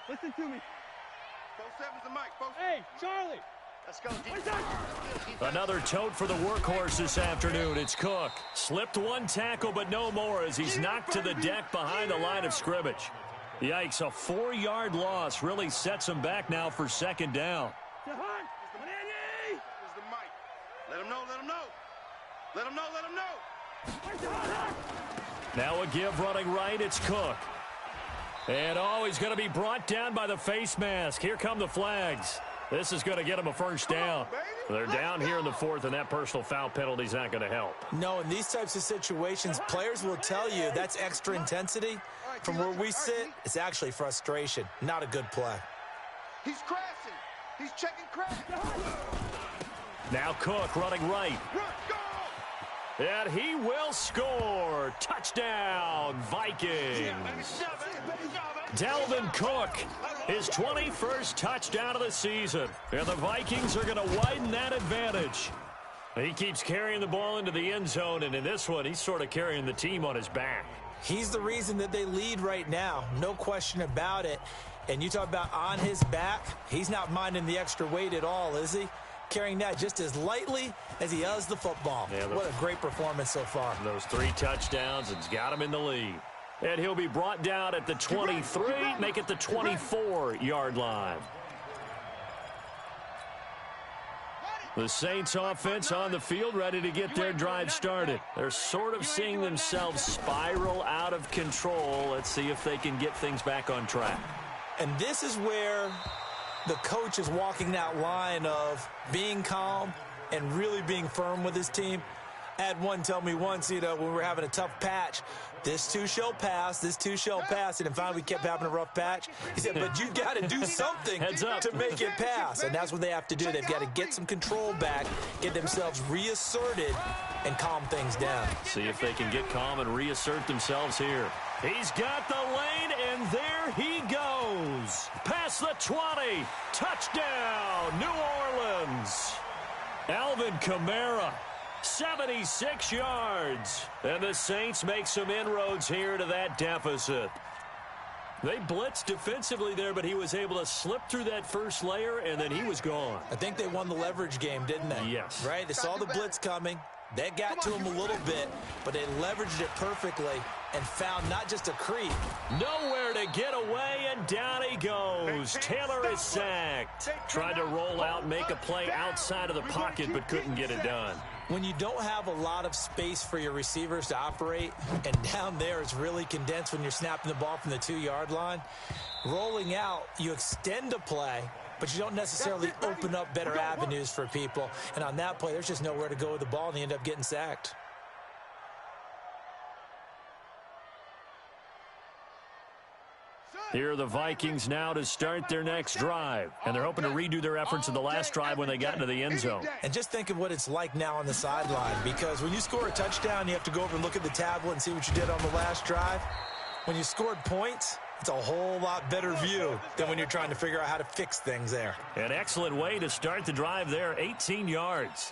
Listen to me. 47's the mic, folks. Hey, Charlie. Let's go. Another tote for the workhorse this afternoon. It's Cook. Slipped one tackle, but no more as he's knocked to the deck behind the line of scrimmage. Yikes, a 4-yard loss really sets him back now for 2nd down. Here's the mic. Let him know. Let him know. Now a give running right. It's Cook. And he's going to be brought down by the face mask. Here come the flags. This is going to get him a 1st down. They're down here in the 4th, and that personal foul penalty is not going to help. No, in these types of situations, players will tell you that's extra intensity. From where we sit, it's actually frustration. Not a good play. He's crashing. He's checking crash. Now Cook running right. And he will score. Touchdown, Vikings. Dalvin Cook, his 21st touchdown of the season. And the Vikings are going to widen that advantage. He keeps carrying the ball into the end zone, and in this one, he's sort of carrying the team on his back. He's the reason that they lead right now. No question about it. And you talk about on his back, he's not minding the extra weight at all, is he? Carrying that just as lightly as he does the football. Yeah, what a great performance so far. Those 3 touchdowns has got him in the lead. And he'll be brought down at the 23, make it the 24-yard line. The Saints offense on the field, ready to get their drive started. They're sort of seeing themselves spiral out of control. Let's see if they can get things back on track. And this is where the coach is walking that line of being calm and really being firm with his team. I had one tell me once, when we were having a tough patch, this too shall pass, and then finally we kept having a rough patch. He said, but you got to do something to make it pass, and that's what they have to do. They've got to get some control back, get themselves reasserted, and calm things down. See if they can get calm and reassert themselves here. He's got the lane, and there he goes. Past the 20. Touchdown, New Orleans. Alvin Kamara, 76 yards. And the Saints make some inroads here to that deficit. They blitzed defensively there, but he was able to slip through that first layer, and then he was gone. I think they won the leverage game, didn't they? Yes. Right? They saw the blitz coming. They got to him a little bit, but they leveraged it perfectly and found not just a creep. Nowhere to get away, and down he goes. Taylor is sacked. Tried to roll out, make a play outside of the pocket, but couldn't get it done. When you don't have a lot of space for your receivers to operate, and down there it's really condensed when you're snapping the ball from the 2-yard line, rolling out, you extend a play, but you don't necessarily open up better avenues for people. And on that play, there's just nowhere to go with the ball, and they end up getting sacked. Here are the Vikings now to start their next drive. And they're hoping to redo their efforts in the last drive when they got into the end zone. And just think of what it's like now on the sideline, because when you score a touchdown, you have to go over and look at the tablet and see what you did on the last drive. When you scored points, it's a whole lot better view than when you're trying to figure out how to fix things there. An excellent way to start the drive there, 18 yards.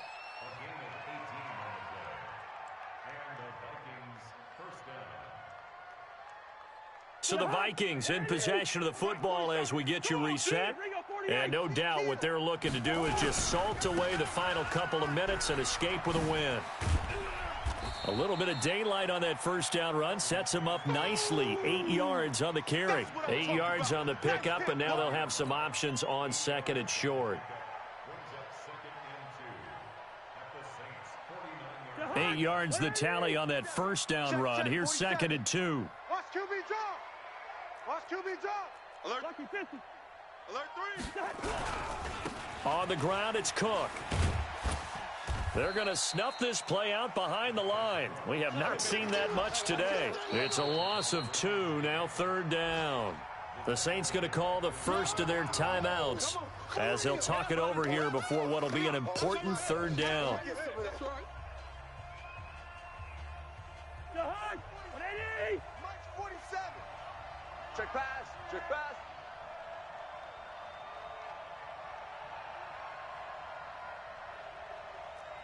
So the Vikings in possession of the football as we get you reset. And no doubt what they're looking to do is just salt away the final couple of minutes and escape with a win. A little bit of daylight on that first down run sets them up nicely. 8 yards on the carry. 8 yards on the pickup, and now they'll have some options on second and short. 8 yards the tally on that first down run. Here's second and 2. Watch QB drop. Watch QB drop. Alert. Alert 3. On the ground, it's Cook. They're going to snuff this play out behind the line. We have not seen that much today. It's a loss of 2, now third down. The Saints going to call the first of their timeouts as they'll talk it over here before what will be an important third down. Check pass. Check pass.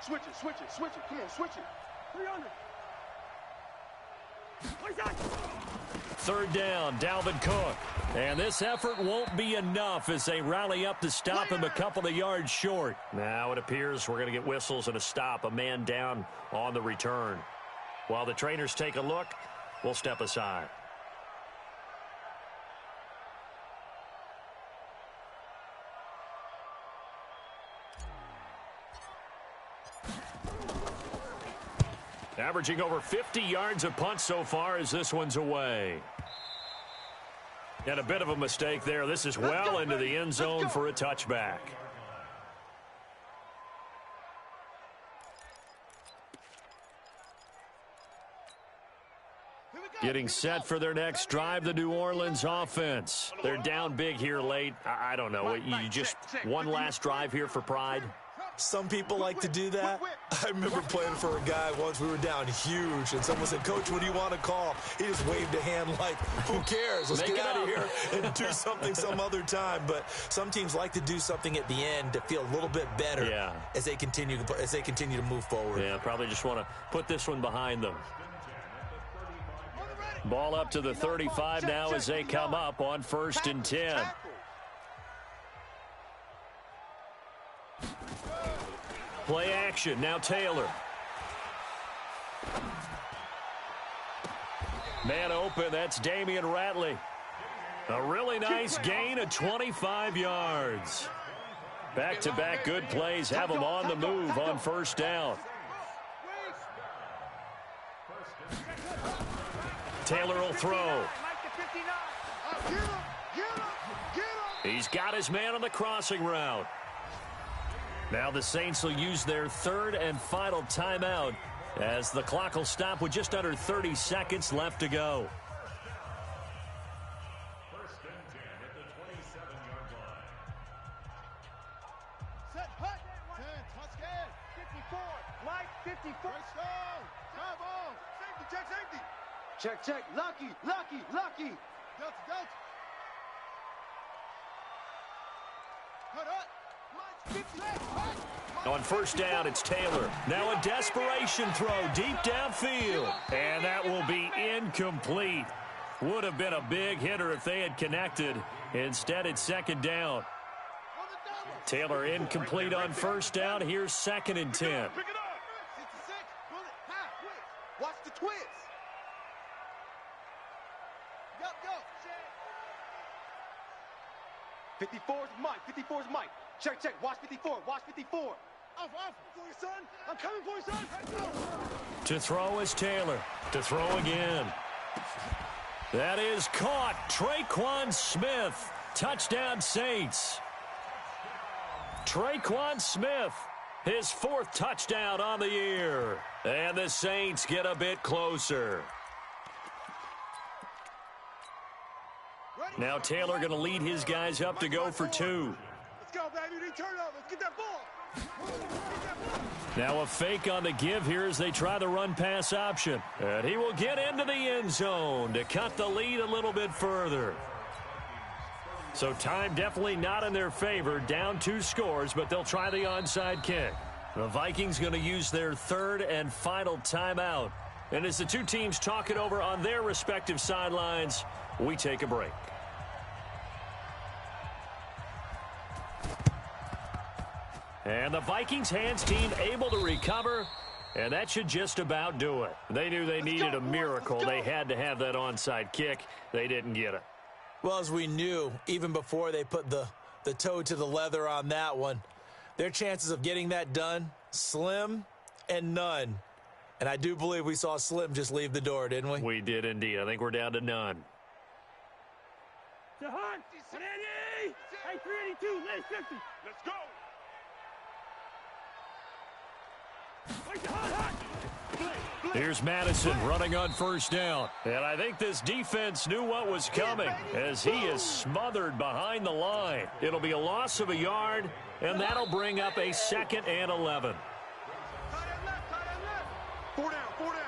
Switch it, switch it, switch it. Come on, switch it. 300. Third down, Dalvin Cook. And this effort won't be enough as they rally up to stop him a couple of yards short. Now it appears we're going to get whistles and a stop, a man down on the return. While the trainers take a look, we'll step aside. Averaging over 50 yards a punt so far as this one's away. And a bit of a mistake there. This is well into the end zone for a touchback. Getting set for their next drive, the New Orleans offense. They're down big here late. I don't know. You just one last drive here for pride? Some people like to do that. I remember playing for a guy once. We were down huge, and someone said, "Coach, what do you want to call?" He just waved a hand like, "Who cares? Let's get out of here and do something some other time." But some teams like to do something at the end to feel a little bit better as they continue to move forward. Yeah, probably just want to put this one behind them. Ball up to the 35 now as they come up on 1st and 10. Play action, now Taylor. Man open, that's Damian Ratley. A really nice gain of 25 yards. Back-to-back good plays have them on the move on first down. Taylor will throw. He's got his man on the crossing route. Now the Saints will use their third and final timeout as the clock will stop with just under 30 seconds left to go. 1st and 10 at the 27-yard line. Set, hut. 10, touchdown. 54. Mike, 54. First down. Come on. Safety, check, safety. Check. Lucky. Delta. Hut. On first down, it's Taylor. Now a desperation throw deep downfield. And that will be incomplete. Would have been a big hitter if they had connected. Instead, it's second down. Taylor incomplete on first down. Here's 2nd and 10. Pick it up. 66. Watch the twist. Go. 54's Mike. Check. Watch 54. Off. For your son. I'm coming for your son. To throw is Taylor. To throw again. That is caught. Traquan Smith. Touchdown Saints. Traquan Smith. His 4th touchdown on the year. And the Saints get a bit closer. Now Taylor going to lead his guys up to go for 2. Let's go, baby. Return up. Let's get that ball. Now a fake on the give here as they try the run-pass option. And he will get into the end zone to cut the lead a little bit further. So time definitely not in their favor. Down 2 scores, but they'll try the onside kick. The Vikings going to use their third and final timeout And as the two teams talk it over on their respective sidelines, we take a break. And the Vikings hands team able to recover, and that should just about do it. They knew they needed a miracle. They had to have that onside kick. They didn't get it. Well, as we knew, even before they put the toe to the leather on that one, their chances of getting that done, slim and none. And I do believe we saw Slim just leave the door, didn't we? We did indeed. I think we're down to none. To Hunt. Hey, 382, last 50. Let's go. Here's Madison running on first down. And I think this defense knew what was coming as he is smothered behind the line. It'll be a loss of a yard, and that'll bring up a 2nd and 11. Four down, four down.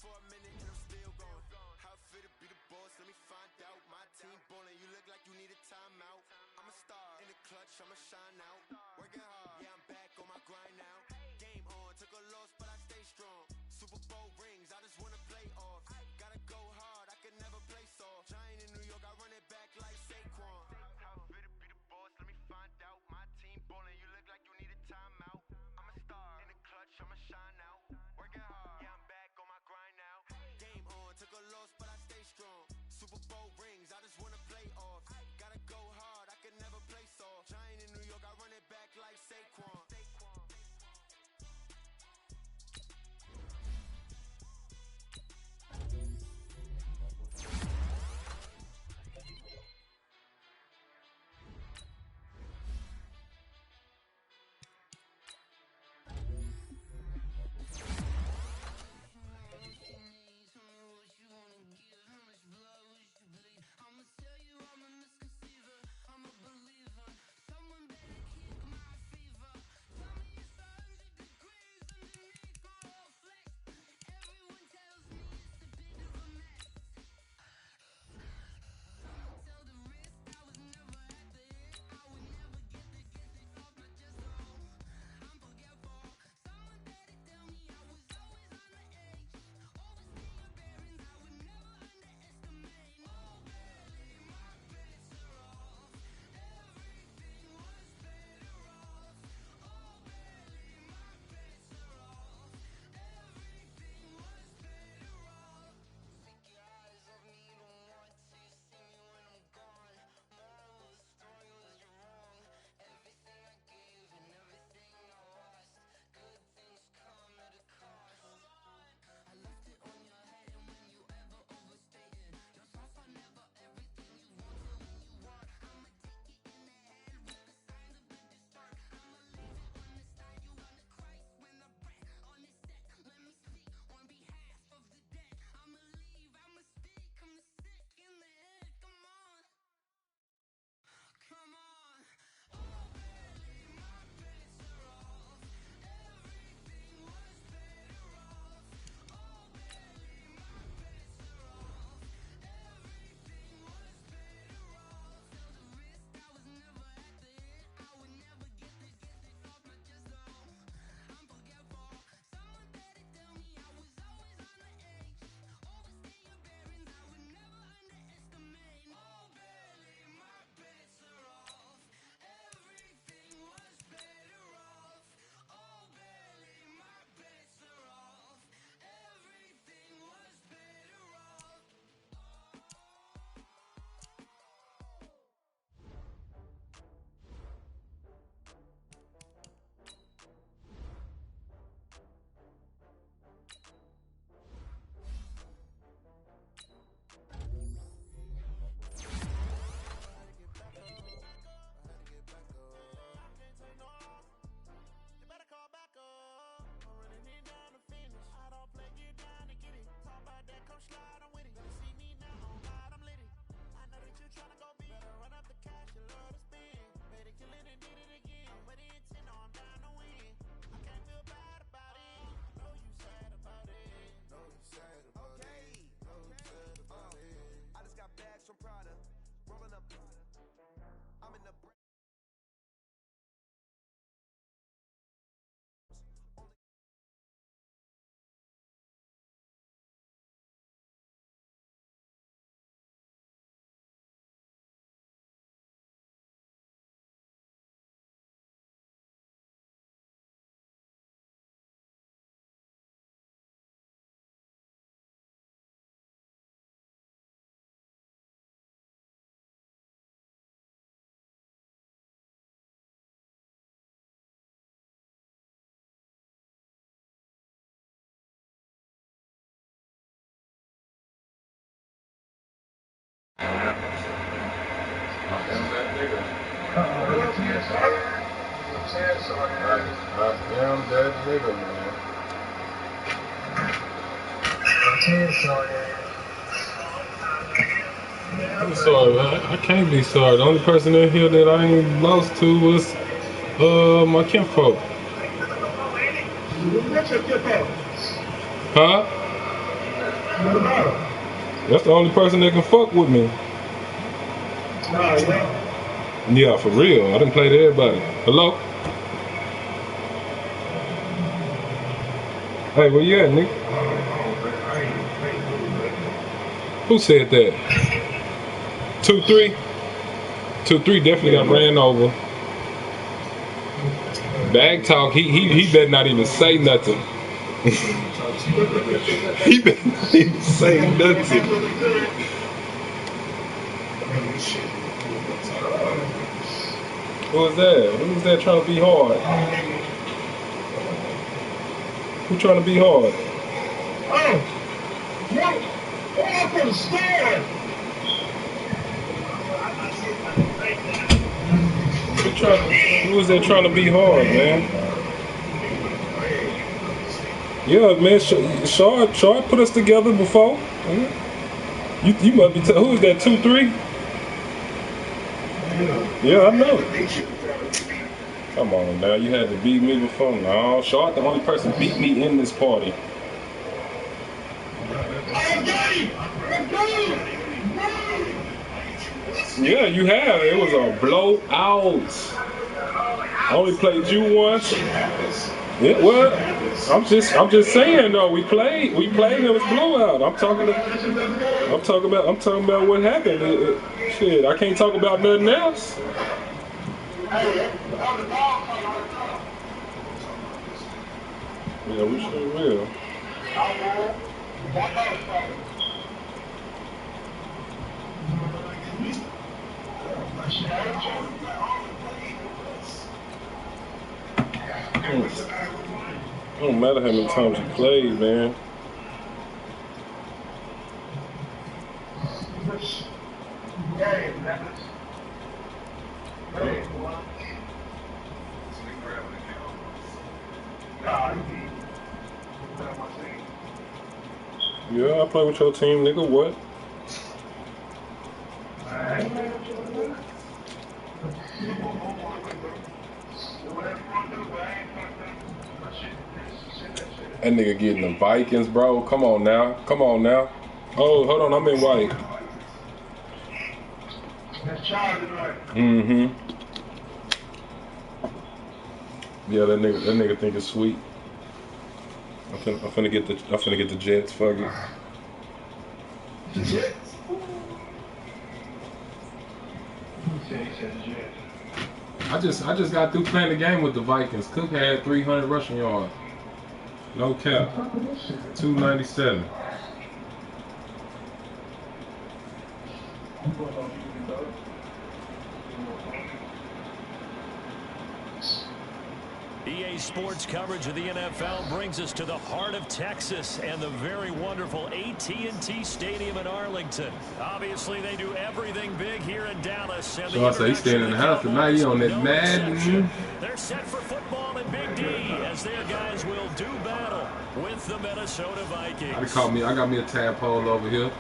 for a minute and I'm still going. How it feel to be the boss? Let me find out. My team ballin', you look like you need a timeout. I'm a star in the clutch, I'ma shine out. Working hard, yeah, I'm back on my grind now. Game on, took a loss, but I stay strong. Super Bowl rings, I just wanna play off. Gotta go hard, I can never play soft. Giant in New York, I run it back like Saquon. How it feel to be the boss? Let me find out. My team ballin', you look like you need a timeout. I'm a star in the clutch, I'ma shine out. Working hard, yeah, I'm back on my grind now. Game on, took a loss, but I stay strong. Super Bowl rings, I just wanna play off. Gotta go hard, I can never play soft. Giant in New York, I run it back like Saquon. Damn that nigga, man. I'm sorry, man. I can't be sorry. The only person in here that I ain't lost to was my kinfolk. Huh? That's the only person that can fuck with me. Yeah, for real. I done played everybody. Hello? Hey, where you at, nigga? Who said that? 2-3? 2-3 definitely got ran over. Bag talk, he better not even say nothing. He better not even say nothing. Who was that? Who was that trying to be hard? Who trying to be hard? Who was that trying to be hard, man? Yeah, man. Shard put us together before. You must be. Who is that? 2-3? Yeah, I know. Come on now, you had to beat me before. No, Shard the only person beat me in this party. Yeah, you have. It was a blowout. I only played you once. Yeah, well, I'm just saying though. We played. It was blowout. I'm talking about what happened. Shit, I can't talk about nothing else. Yeah, we sure will. It don't matter how many times you played, man. Yeah, I play with your team, nigga. What? That nigga getting the Vikings, bro. Come on now. Oh, hold on. I'm in white. Mm-hmm. Yeah, that nigga think it's sweet. I'm finna get the Jets. Fuck it. I just got through playing the game with the Vikings. Cook had 300 rushing yards. No cap. 297. EA Sports coverage of the NFL brings us to the heart of Texas and the very wonderful AT&T Stadium in Arlington. Obviously, they do everything big here in Dallas. And So I say he's standing in the house tonight. He on that Madden. They're set for football in Big D as their guys will do battle with the Minnesota Vikings. I got me a tadpole over here.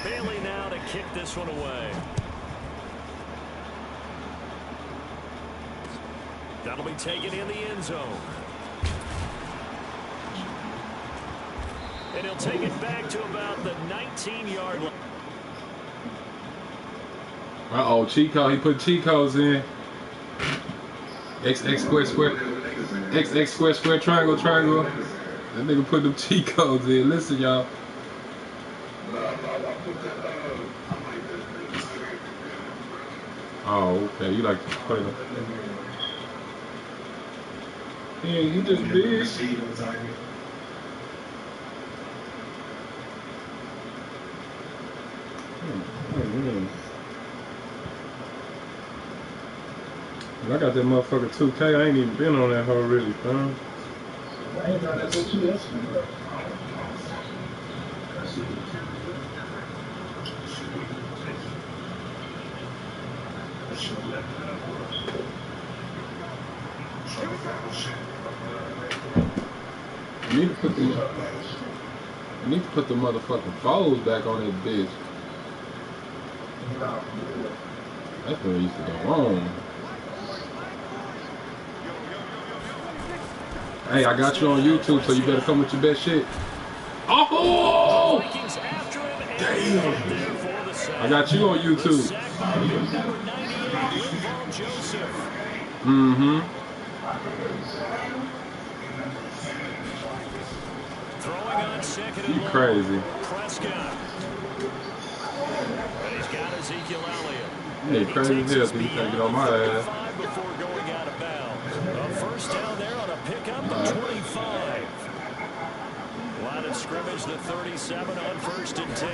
Bailey now to kick this one away. That'll be taken in the end zone. And he'll take it back to about the 19-yard line. Uh-oh, cheat code. He put cheat codes in. X square square. X square square triangle triangle. That nigga put them cheat codes in. Listen, y'all. Oh, okay. You like to play them. Yeah, you just big. I got that motherfucker 2K. I ain't even been on that hoe really, fam. I ain't got that too. That's You need to put the motherfucking foes back on that bitch. That's what used to go on. Hey, I got you on YouTube, so you better come with your best shit. Oh! Damn. I got you on YouTube. Mm-hmm. You crazy. Yeah, crazy as hell, so you can't get on my ass. First down there on a pickup, the 25. Line of scrimmage, the 37 on 1st and 10.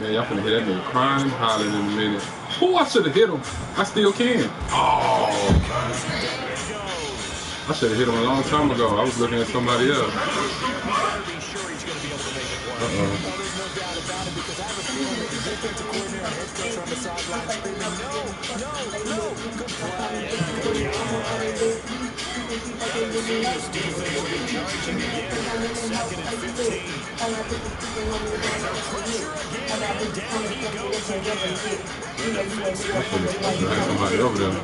Yeah, y'all finna hear that nigga crying and hollering in a minute. Oh, I should have hit him. I still can. Oh. I should have hit him a long time ago. I was looking at somebody else. Somebody over there.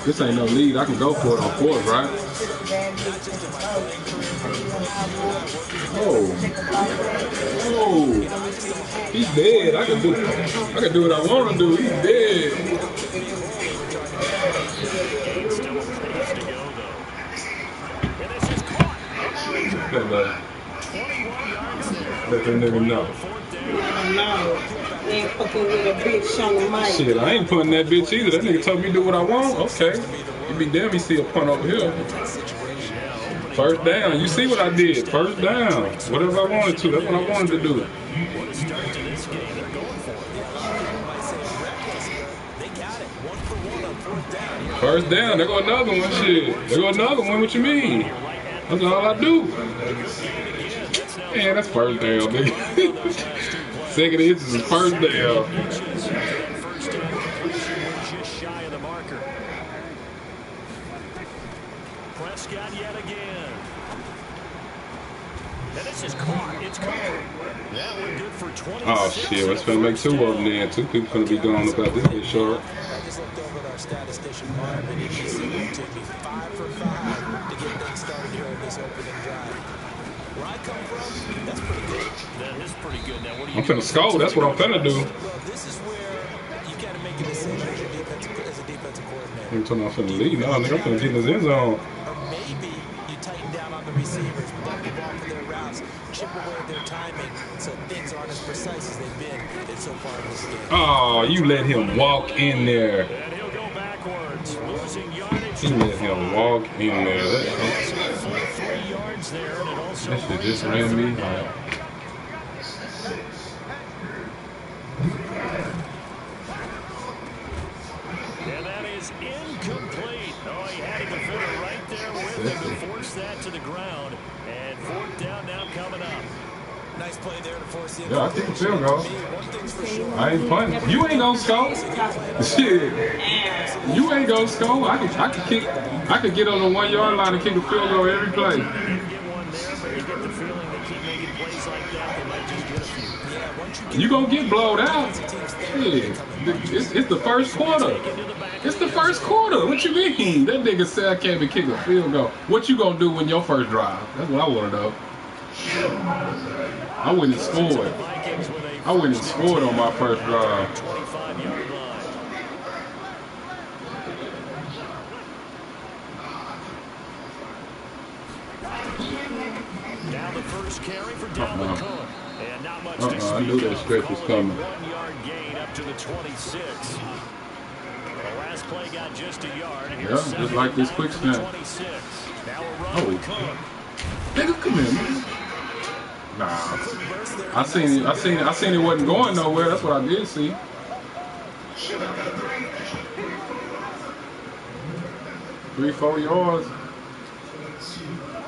This ain't no lead. I can go for it on 4th, right? Oh. Oh. He's dead. I can do what I want to do. He's dead. Okay, bud. Let that nigga know. Ain't fucking with a bitch on the mic. Shit, I ain't putting that bitch either. That nigga told me to do what I want. Okay. You be damn, he see a punt over here. First down. You see what I did. First down. Whatever I wanted to. That's what I wanted to do. First down. There go another one. Shit. There go another one. What you mean? That's all I do. Man, that's first down, nigga. Second inches is first down. Prescott yet again. And this is caught. It's caught. That one good for 20. Oh shit, let's finna make 2 of them then. 2 people finna be gone about this bit short. I just looked over at our statistician Marvin, and he said it took me 5 for 5 to get things started here on this opening drive. Where I come from, that's pretty good. That is pretty good. Now, what do you I'm finna score. That's what I'm finna do. Well, this is where you gotta make a decision as a defensive coordinator. I'm talking about finna lead. No, nigga, I'm finna get in his end zone. Or maybe you tighten down on the receivers, block the ball for their routes, chip away at their timing, so things aren't as precise as they've been so far in this game. Oh, you let him walk in there. And he'll go backwards, losing yardage. You let him walk in there. That shit just ran me high. And that is incomplete. Oh, he had a defender right there with him to force that to the ground. And 4th down now coming up. Nice play there to force it. Yeah, I think the field goal. I ain't punting. You ain't gonna score. Shit. You ain't gonna score. I could get on the 1 yard line and kick a field goal every play. You gonna get blowed out. Shit. It's the first quarter. It's the first quarter. What you mean? That nigga said I can't even kick a field goal. What you gonna do when your first drive? That's what I wanna know. I went and scored. I went and scored on my first drive. Now the first carry for Dalvin Cook. And not much to speak I knew that stretch was coming. 1 yard gain up to the 26. The last play got just a yard. Yeah, just like this quick snap. Oh, nigga, come here, man. Nah, I seen it wasn't going nowhere. That's what I did see. 3-4 yards.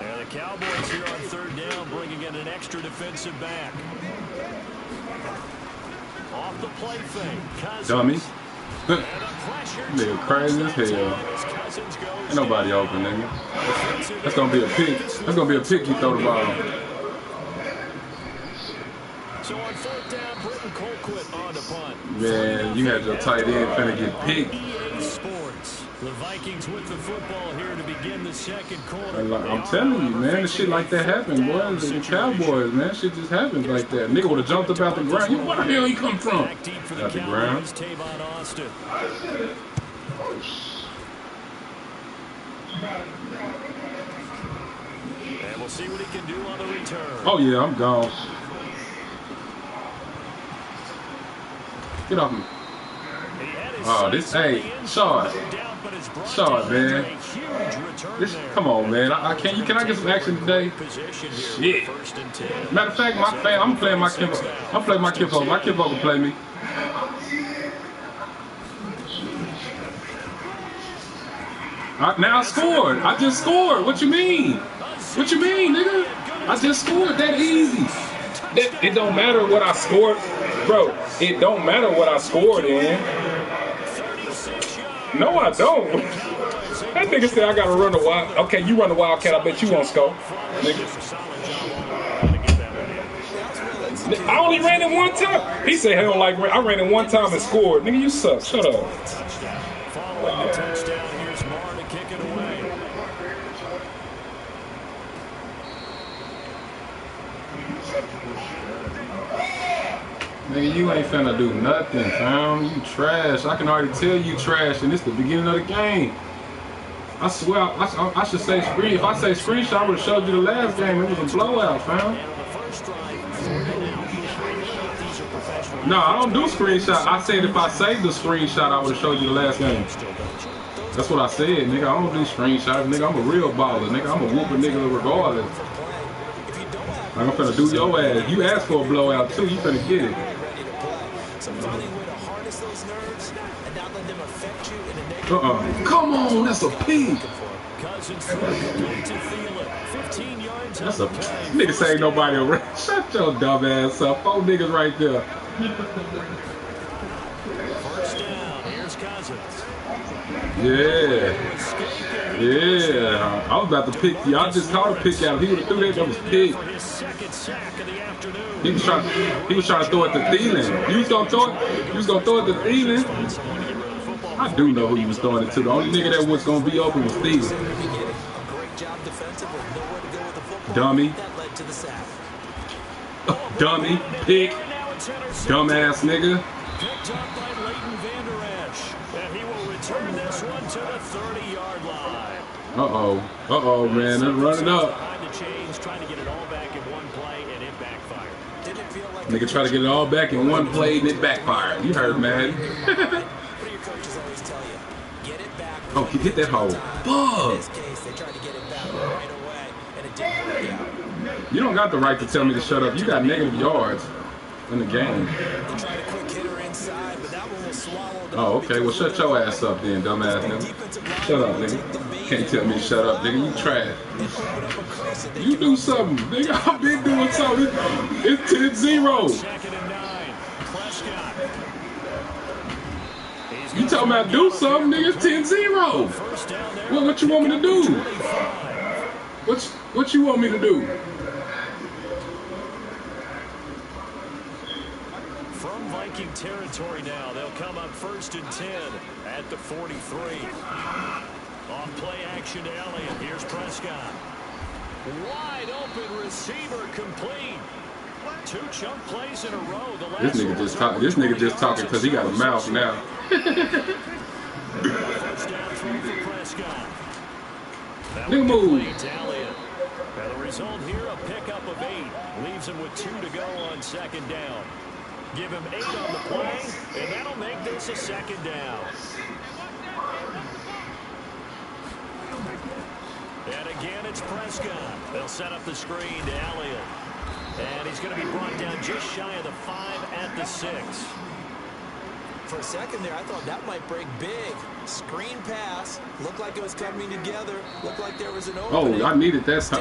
And the Cowboys here on 3rd down, bringing in an extra defensive back. Off the play fake, Cousins. Dummy. Nigga crazy as hell. Ain't nobody open, nigga. That's gonna be a pick. That's gonna be a pick you throw the ball. So on fourth down, Britton Colquitt on the punt. Man, you had your tight end finna get picked. Sports. The Vikings with the football here to begin the second quarter. I'm telling you, man, the shit like that happen, boys. The Cowboys, man, shit just happens like that. Nigga would have jumped up out the ground. You, where the hell he come from? Out the ground. And we'll see what he can do on the return. Oh yeah, I'm gone. Get off me. Oh, this, hey, short, man. This, come on, man. Can I get some action today? Shit. Matter of fact, I'm playing my Kimbo. I'm playing my Kimbo. My Kimbo can play me. Now I scored. I just scored. What you mean? What you mean, nigga? I just scored. That easy. It don't matter what I scored, bro. It don't matter what I scored in. No, I don't. That nigga said I gotta run the wild. Okay, you run the Wildcat. I bet you won't score, nigga. I only ran it one time. He said he don't like. I ran it one time and scored. Nigga, you suck. Shut up. Following the touchdown, here's Marr to kick it away. Nigga, you ain't finna do nothing, fam. You trash. I can already tell you trash, and it's the beginning of the game. I swear, I should say screen. If I say screenshot, I would have showed you the last game. It was a blowout, fam. No, I don't do screenshot. I said if I saved the screenshot, I would have showed you the last game. That's what I said, nigga. I don't do screenshots, nigga. I'm a real baller, nigga. I'm a whoop a nigga regardless. I'm finna do your ass. You asked for a blowout too. You finna get it. Come on, that's a peak. That's a nigga say ain't nobody around. Shut your dumb ass up. 4 niggas right there. First down, here's Cousins. Yeah. I was about to pick you. I just caught a pick out. He would have threw that. That was pick. He was trying to throw it to Thielen. You was gonna throw it to Thielen. I do know who he was throwing it to. The only nigga that was gonna be open was Thielen. Dummy. Dummy. Pick. Dumbass nigga. Picked up by Leighton Vander Esch. And he will return this one to the 30-yard line. Uh-oh, man. They're running up. Trying to get it all back in one play, and it backfired. Didn't feel like nigga try to get it all back in one play, and it backfired. You heard, man. What do your coaches always tell you? Get it back. Oh, hit that hole. Fuck. In this case, they tried to get it back right away, and it didn't work out. You don't got the right to tell me to shut up. You got negative yards in the game. They tried a quick hitter inside, but that one was swallowed. Oh, okay. Well, shut your ass up then, dumbass nigga. Shut up, nigga. Can't tell me to shut up, nigga. You trash. You do something, nigga. I've been doing something. It's 10-0. You talking about do something, nigga? It's 10-0. What you want me to do? What you want me to do? From Viking territory now, they'll come up 1st and 10 at the 43. On play action to Elliott. Here's Prescott. Wide open receiver complete. 2 chunk plays in a row. This nigga just talking because he got a mouth now. First down throw for Prescott. Nigga move. And the result here, a pickup of 8. Leaves him with 2 to go on 2nd down. Give him 8 on the play, and that'll make this a 2nd down. And again, it's Prescott. They'll set up the screen to Elliott. And he's going to be brought down just shy of the 5 at the 6. For a second there, I thought that might break big. Screen pass. Looked like it was coming together. Looked like there was an opening. Oh, I needed that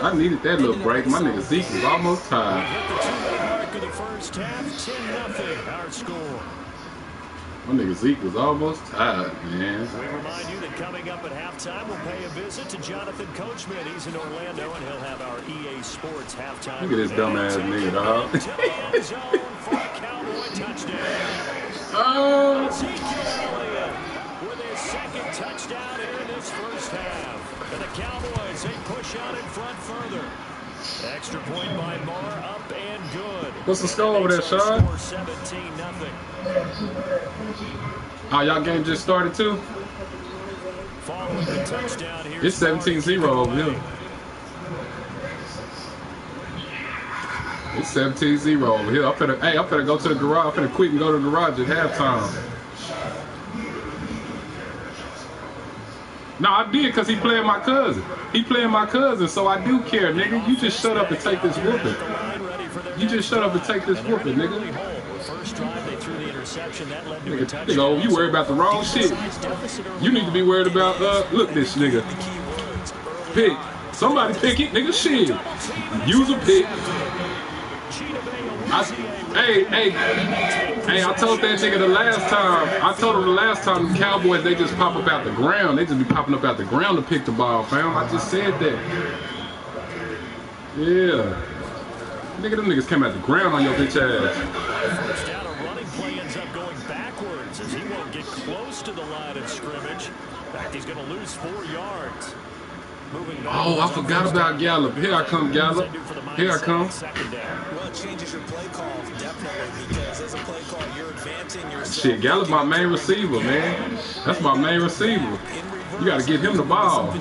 little break. My nigga Zeke was almost tired. We hit the 2-minute mark of the first half. 10-0 our score. My nigga Zeke was almost tired, man. We remind you that coming up at halftime, we'll pay a visit to Jonathan Coachman. He's in Orlando, and he'll have our EA Sports halftime. Look at this dumbass nigga, dog. Ezekiel Elliott with his second touchdown here in this first half. And the Cowboys, they push out in front further. Extra point by Marr, up and good. What's the score over there, Sean? 17-0. Oh, y'all game just started too? Following the touchdown here. It's 17-0 over here. It's 17-0 over here. I'm finna go to the garage. I'm finna quit and go to the garage at halftime. No, I did because he playing my cousin. He playing my cousin, so I do care, nigga. You just shut up and take this whooping. You just shut up and take this whooping, nigga. First drive, they threw the interception. That led to a touchdown. Nigga, you worried about the wrong shit. You need to be worried about, look this nigga. Pick. Somebody pick it, nigga, shit. Use a pick. Hey, I told that nigga the last time. I told him the last time the Cowboys, they just pop up out the ground. They just be popping up out the ground to pick the ball, fam. I just said that. Yeah. Nigga, them niggas came out the ground on your bitch ass. First down, a running play ends up going backwards as he won't get close to the line of scrimmage. In fact, he's going to lose 4 yards. Oh, I forgot about Gallup. Here I come, Gallup. Here I come. Well, it changes your play call, definitely, because as a play call, you're advancing yourself. Shit, Gallup my main receiver, man. That's my main receiver. You got to get him the ball.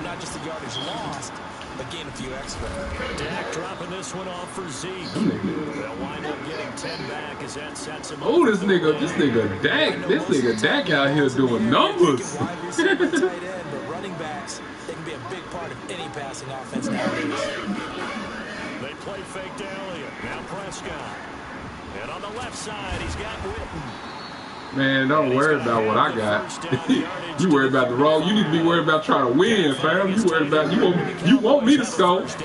Not just the yardage lost, but gain a few extra. Dak dropping this one off for Zeke. They'll wind up getting 10 back as that sets him up. Oh, this nigga Dak out here doing numbers. Running backs, they can be a big part of any passing offense nowadays. They play fake to Elliott. Now Prescott. And on the left side, he's got Witten. Man, don't worry about what I got. You worry about the wrong. You need to be worried about trying to win, fam. You worry about you want me to score. There's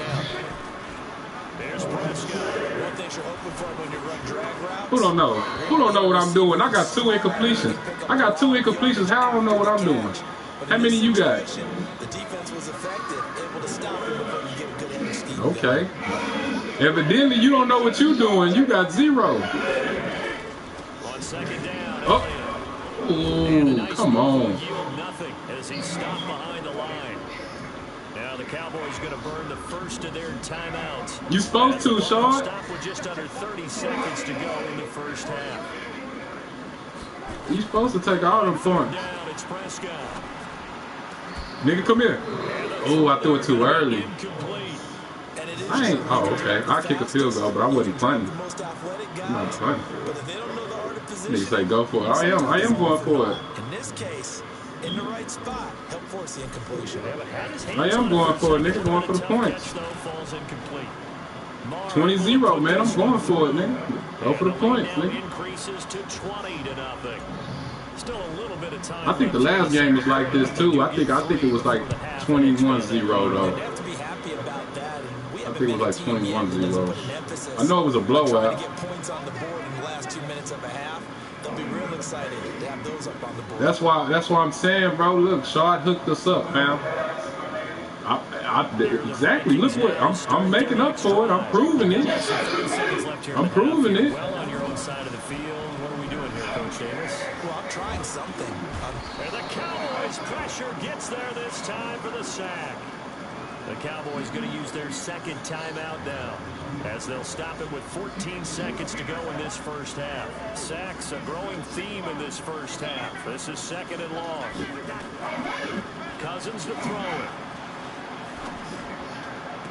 Prescott. One thing you're hoping for when you run drag routes. Who don't know? Who don't know what I'm doing? I got 2 incompletions. I got 2 incompletions. How I don't know what I'm doing? How many you got? The defense was effective, able to stop him before you get a good head of steam. Okay. Evidently, you don't know what you're doing. You got 0. On second down. Oh. Ooh, come on. Nothing as he stopped behind the line. Now the Cowboys going to burn the first of their timeouts. You supposed to, Sean. Stop with just under 30 seconds to go in the first half. You supposed to take all them points. Down, it's Prescott. Nigga, come here. Oh, I threw it too early. I ain't. Oh, okay. I kick a field goal, but I wasn't punting. I'm not punting. Nigga say go for it. I am going for it. In this case, in the right spot, help force the incompletion. I am going for it, nigga. Going for the points. 20-0, man. I'm going for it, nigga. Go for the points, nigga. Increases to 20-0. Still a little bit of time. I think the last game was like this too. I think it was like 21-0 though. I think it was like 21-0. I know it was a blowout. That's why I'm saying, bro. Look, Shard hooked us up, fam. Exactly. Look what I'm making up for it. I'm proving it. I'm proving it. Well on your own side of the field. What are we doing here, Coach Davis? Well, I'm trying something. And the Cowboys pressure gets there this time for the sack. The Cowboys going to use their second timeout now as they'll stop it with 14 seconds to go in this first half. Sacks a growing theme in this first half. This is second and long. Cousins to throw it.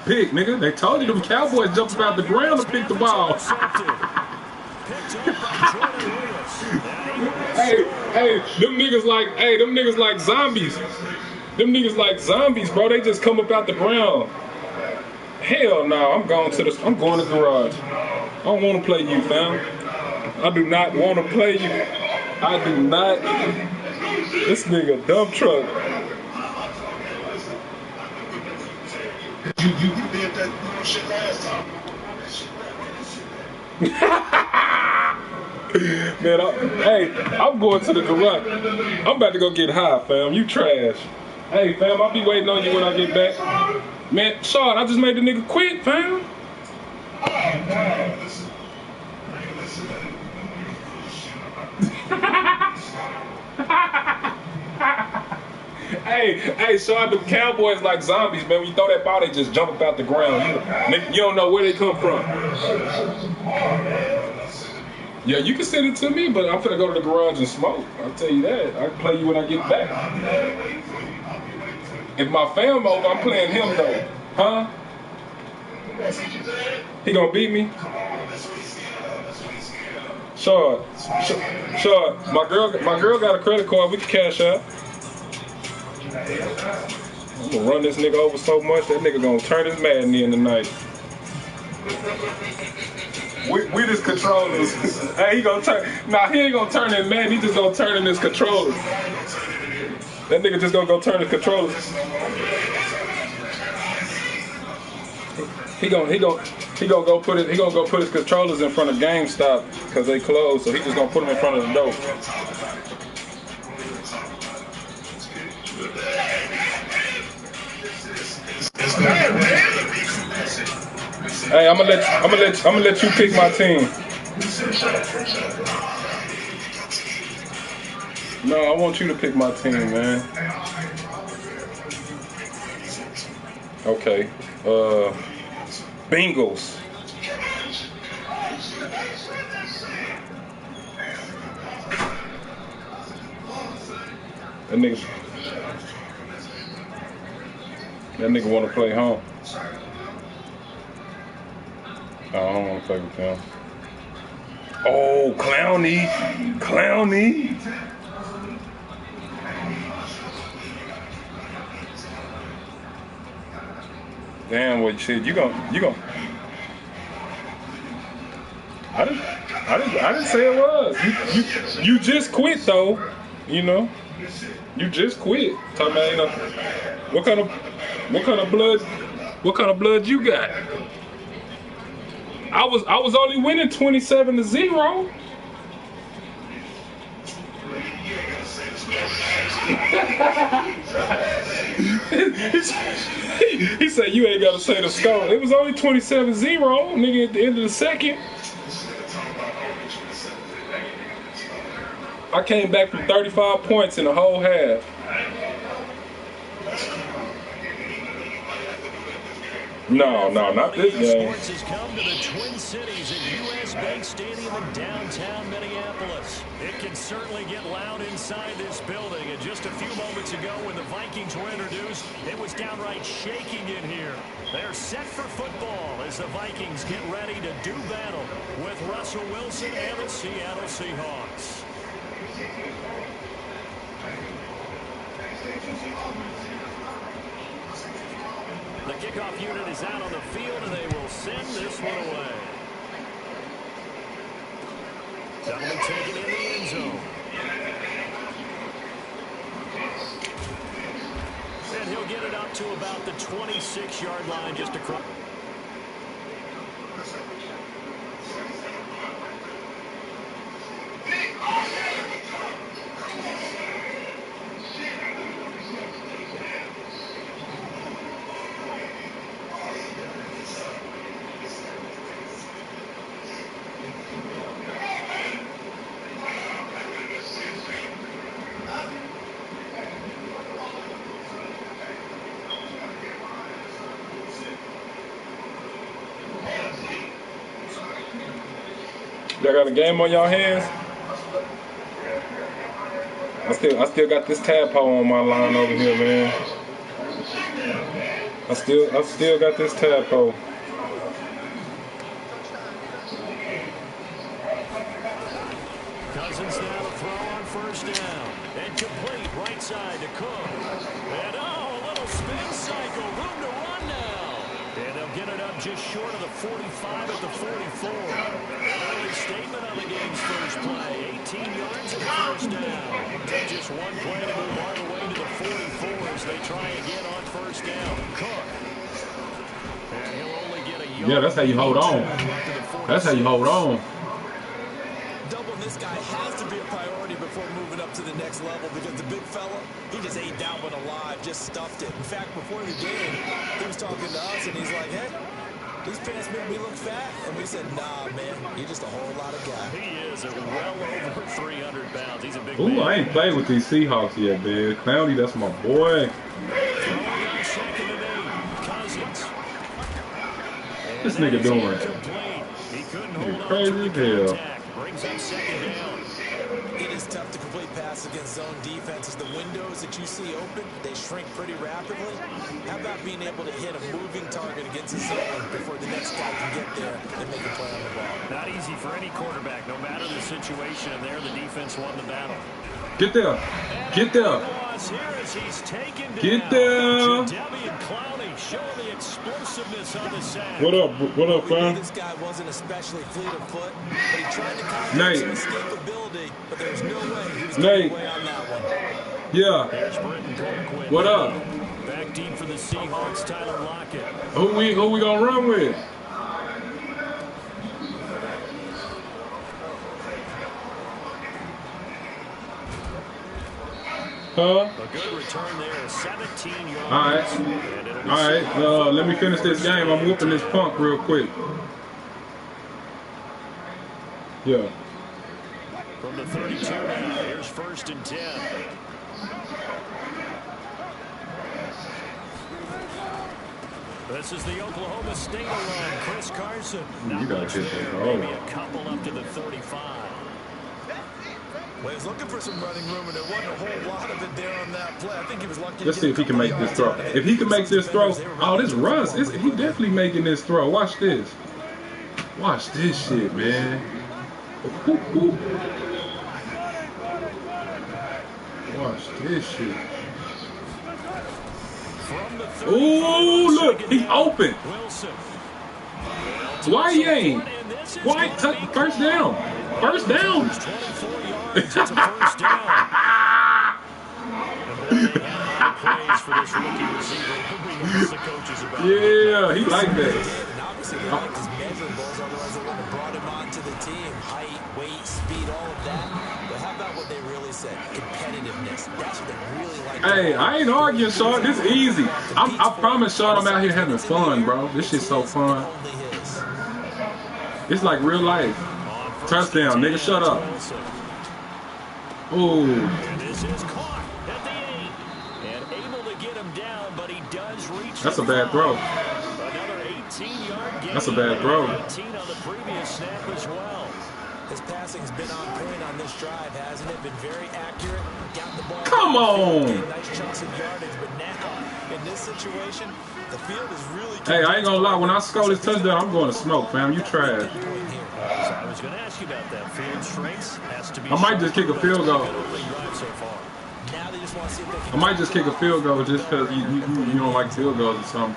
Pick, nigga. They told you them Cowboys jumped about the ground to pick the ball. Hey, them niggas like zombies. Them niggas like zombies, bro. They just come up out the ground. Hell no, I'm going to the garage. I don't want to play you, fam. I do not want to play you. I do not. This nigga dump truck. You did that shit last time. Man, I'm going to the garage. I'm about to go get high, fam. You trash. Hey, fam, I'll be waiting on you when I get back. Man, Sean, I just made the nigga quit, fam. Hey, Sean, the Cowboys like zombies, man. When you throw that ball, they just jump up out the ground. You don't know where they come from. Yeah, you can send it to me, but I'm finna go to the garage and smoke. I'll tell you that. I'll play you when I get back. If my fam over, I'm playing him though. Huh? He gonna beat me? Sure. My girl got a credit card. We can cash out. I'm gonna run this nigga over so much that nigga gonna turn his Madden in tonight. We just controllers. Hey, he gonna turn. Nah, he ain't gonna turn in Madden. He just gonna turn in his controllers. That nigga just gonna go turn his controllers. He gonna go put his controllers in front of GameStop because they closed. So he just gonna put them in front of the door. Hey, I'm gonna let you pick my team. No, I want you to pick my team, man. Okay. Bengals. That nigga wanna play home. I don't want to play with him. Oh, Clowney. Damn, what shit? You gon'? I didn't say it was. You just quit though. You know. You just quit. Talking about, you know, what kind of blood you got? I was only winning 27-0. He said you ain't gotta say the score. It was only 27-0, nigga, at the end of the second. I came back from 35 points in the whole half. No, not this game. Sports has come to the Twin Cities at US Bank Stadium in downtown Minneapolis. It can certainly get loud inside this building. And just a few moments ago when the Vikings were introduced, it was downright shaking in here. They're set for football as the Vikings get ready to do battle with Russell Wilson and the Seattle Seahawks. The kickoff unit is out on the field, and they will send this one away. That'll be taken in the end zone. And he'll get it up to about the 26-yard line just across. Y'all got a game on y'all hands? I still got this tadpole on my line over here, man. I still got this tadpole. Cousins now to throw on first down. And complete right side to Cook. And a little spin cycle. Room to run now. And they'll get it up just short of the 45 at the 44. An early statement on the game's first play. 18 yards and a first down. Just one play to move all the way to the 44 as they try again on first down. Cook. And he'll only get a yard. Yeah, that's how you hold on. That's how you hold on. Doubling this up to the next level because the big fella, he just ate that one alive, just stuffed it. In fact, before the game, he was talking to us, and he's like, hey, these pants make me look fat. And we said, nah, man, you're just a whole lot of guy. He is well over 300 pounds. He's a big man. Ooh, I ain't played with these Seahawks yet, man. Clowney, that's my boy. This nigga doing? Nigga crazy as hell. Brings up second down. It is tough to complete pass against zone defenses. The windows that you see open, they shrink pretty rapidly. How about being able to hit a moving target against a zone before the next guy can get there and make a play on the ball? Not easy for any quarterback, no matter the situation. And there, the defense won the battle. Get there. Get there. Get there. Showing the explosiveness on the sack. What up, fam? This guy wasn't especially fleet of foot, but he tried to counter Nate. some escapability, but there's no way he was Nate. away on that one. Yeah. What up? Back deep for the Seahawks, Tyler Lockett. Who we gonna run with? Huh? A good return there, 17 yards. All right. Let me finish this game. I'm whooping this punk real quick. Yeah. From the 32 now, here's 1st and 10. This is the Oklahoma State run. Chris Carson. You gotta get that. Maybe a couple up to the 35. Well, he was looking for some running room, and there wasn't a whole lot of it there on that play. I think he was lucky. Let's see if he can make this throw. If he can make this throw, oh, this Russ, he definitely making this throw. Watch this. Watch this shit, man. Watch this shit. Oh, look, he open. Why he ain't? Why? First down. First down. It's a first down. Yeah, he like that. And obviously, they like his measurables, otherwise they wouldn't have brought him onto the team. Height, weight, speed, all of that. But how about what they really said? Competitiveness. That's what they really like. Hey, I ain't arguing, Sean. This is easy. I promise, Sean, I'm out here having fun, bro. This shit's so fun. It's like real life. Touchdown, nigga, shut up. Ooh. This is caught at the 8 and able to get him down, but he does reach. That's a bad throw. Another 18-yard gain. That's a bad throw. 18 on the previous snap as well. His passing's been on point on this drive, hasn't it? Been very accurate. Got the ball. Come on. Nice chunks of yardage, but now in this situation, the field is really. Hey, I ain't gonna lie. When I score this touchdown, I'm going to smoke, fam. You trash. I was going to ask you about that. Field strength has to be. I might just kick a field goal. I might just kick a field goal just because you don't like field goals or something.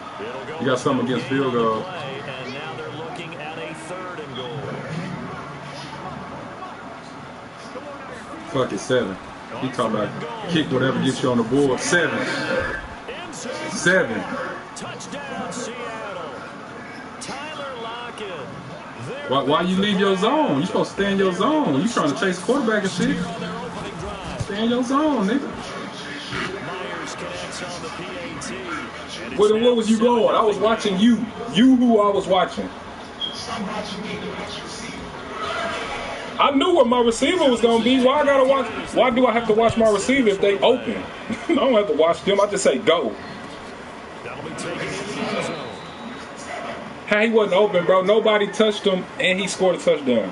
You got something against field goals. And now they're looking at a 3rd and goal. Fuck it, 7. He talking about kick whatever gets you on the board. 7. 7. Touchdown, Seattle. Tyler Lockett. Why you leave your zone? You supposed to stay in your zone. You trying to chase quarterback and shit. Stay in your zone, nigga. Myers connects on the PAT. Where was you going? I was watching you. You who I was watching. I knew where my receiver was gonna be. Why do I have to watch my receiver if they open? I don't have to watch them. I just say go. That'll be taken into the end zone. Hey, he wasn't open, bro. Nobody touched him, and he scored a touchdown.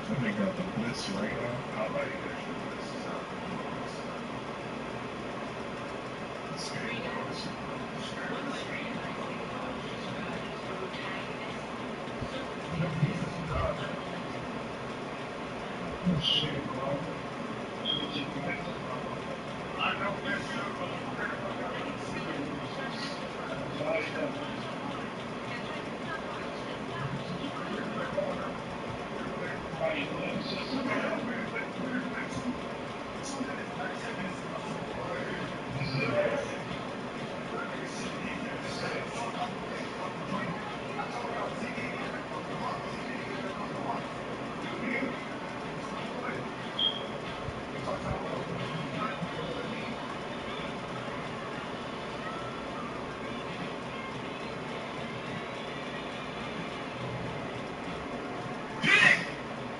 And they got the blitz right now. I like it. Oh, shit, bro. I know that shit.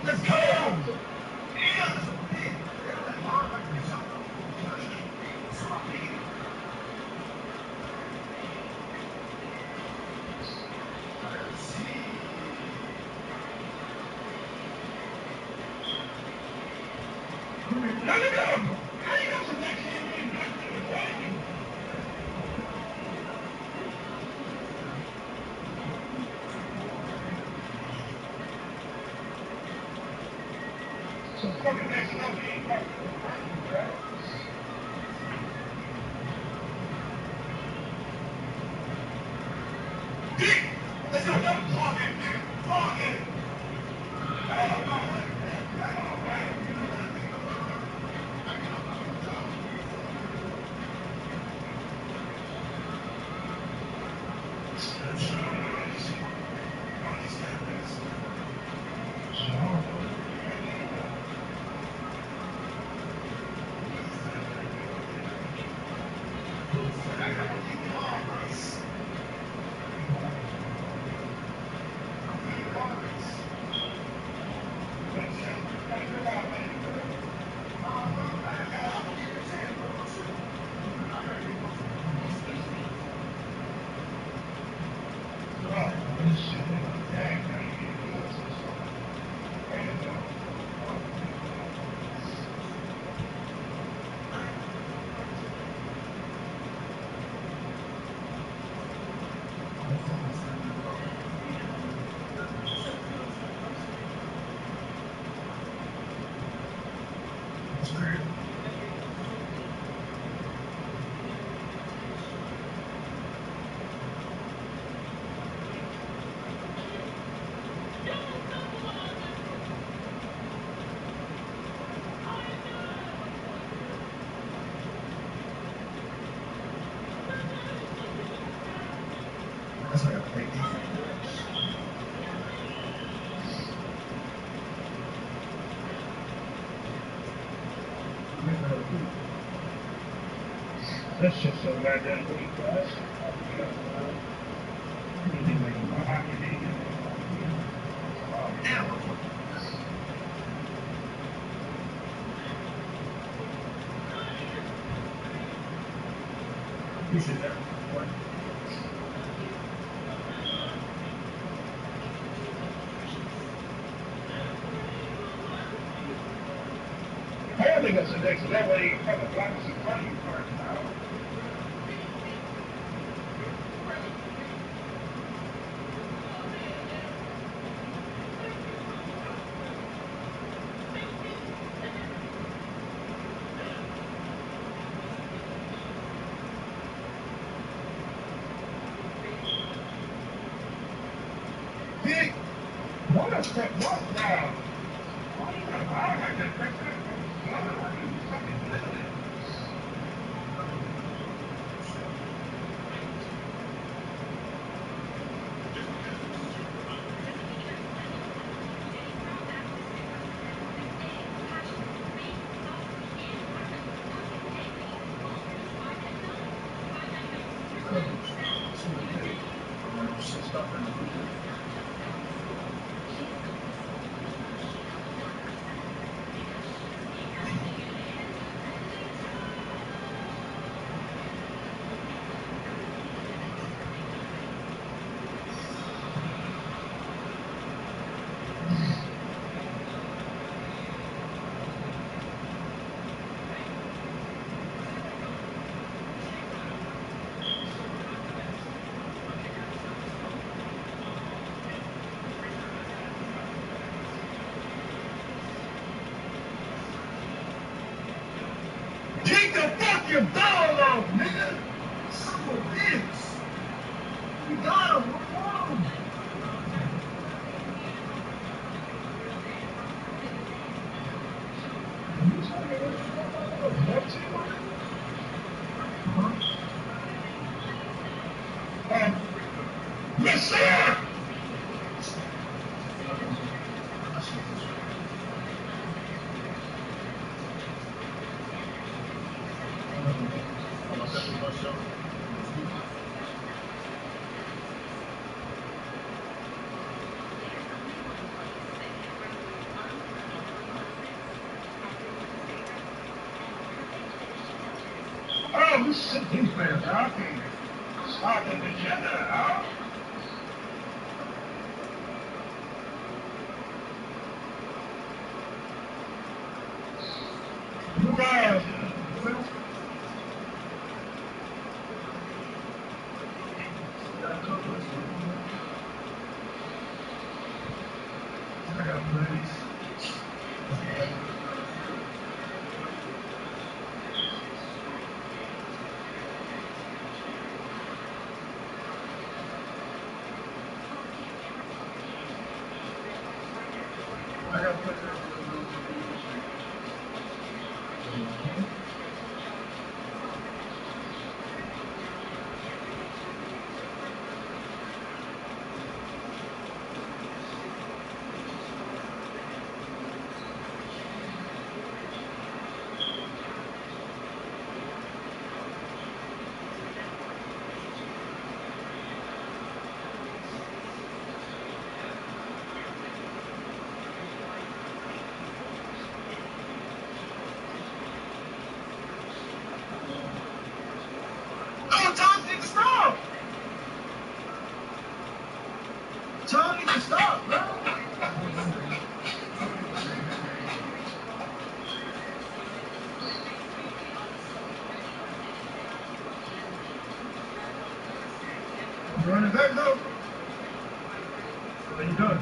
Let's go! That's just so goddamn weak, guys. You should never work. I don't think that's the next. That way you have a black and white card now. Big. What a step one down. your ball off, nigga. Son of a bitch. You got him. What's wrong? Yes, sir. Oh, this shit defense, huh? Starting the agenda, huh? You guys, Tony need to stop. Tony need to stop, bro. Running back though. What are you doing?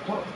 What?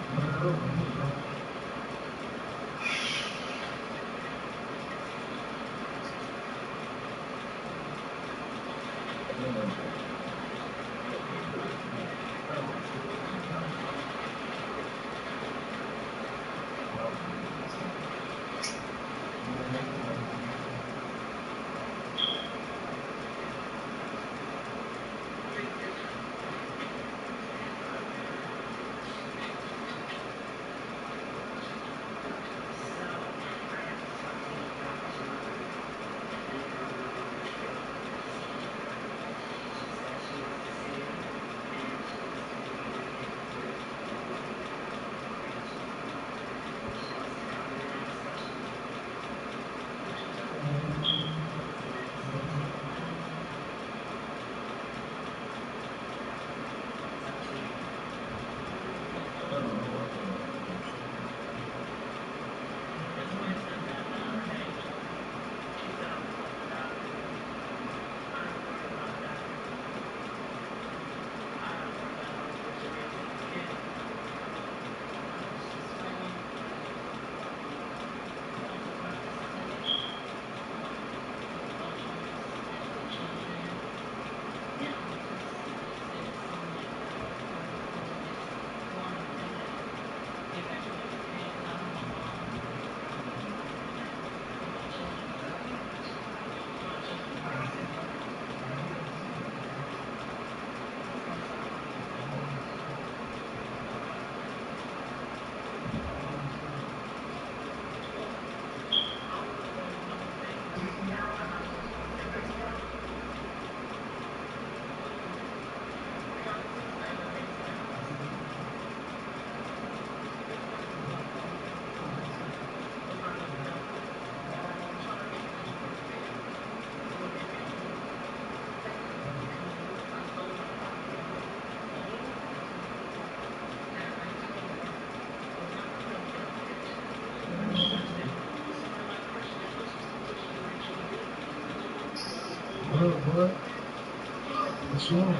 What's wrong?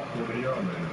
What are y'all, man?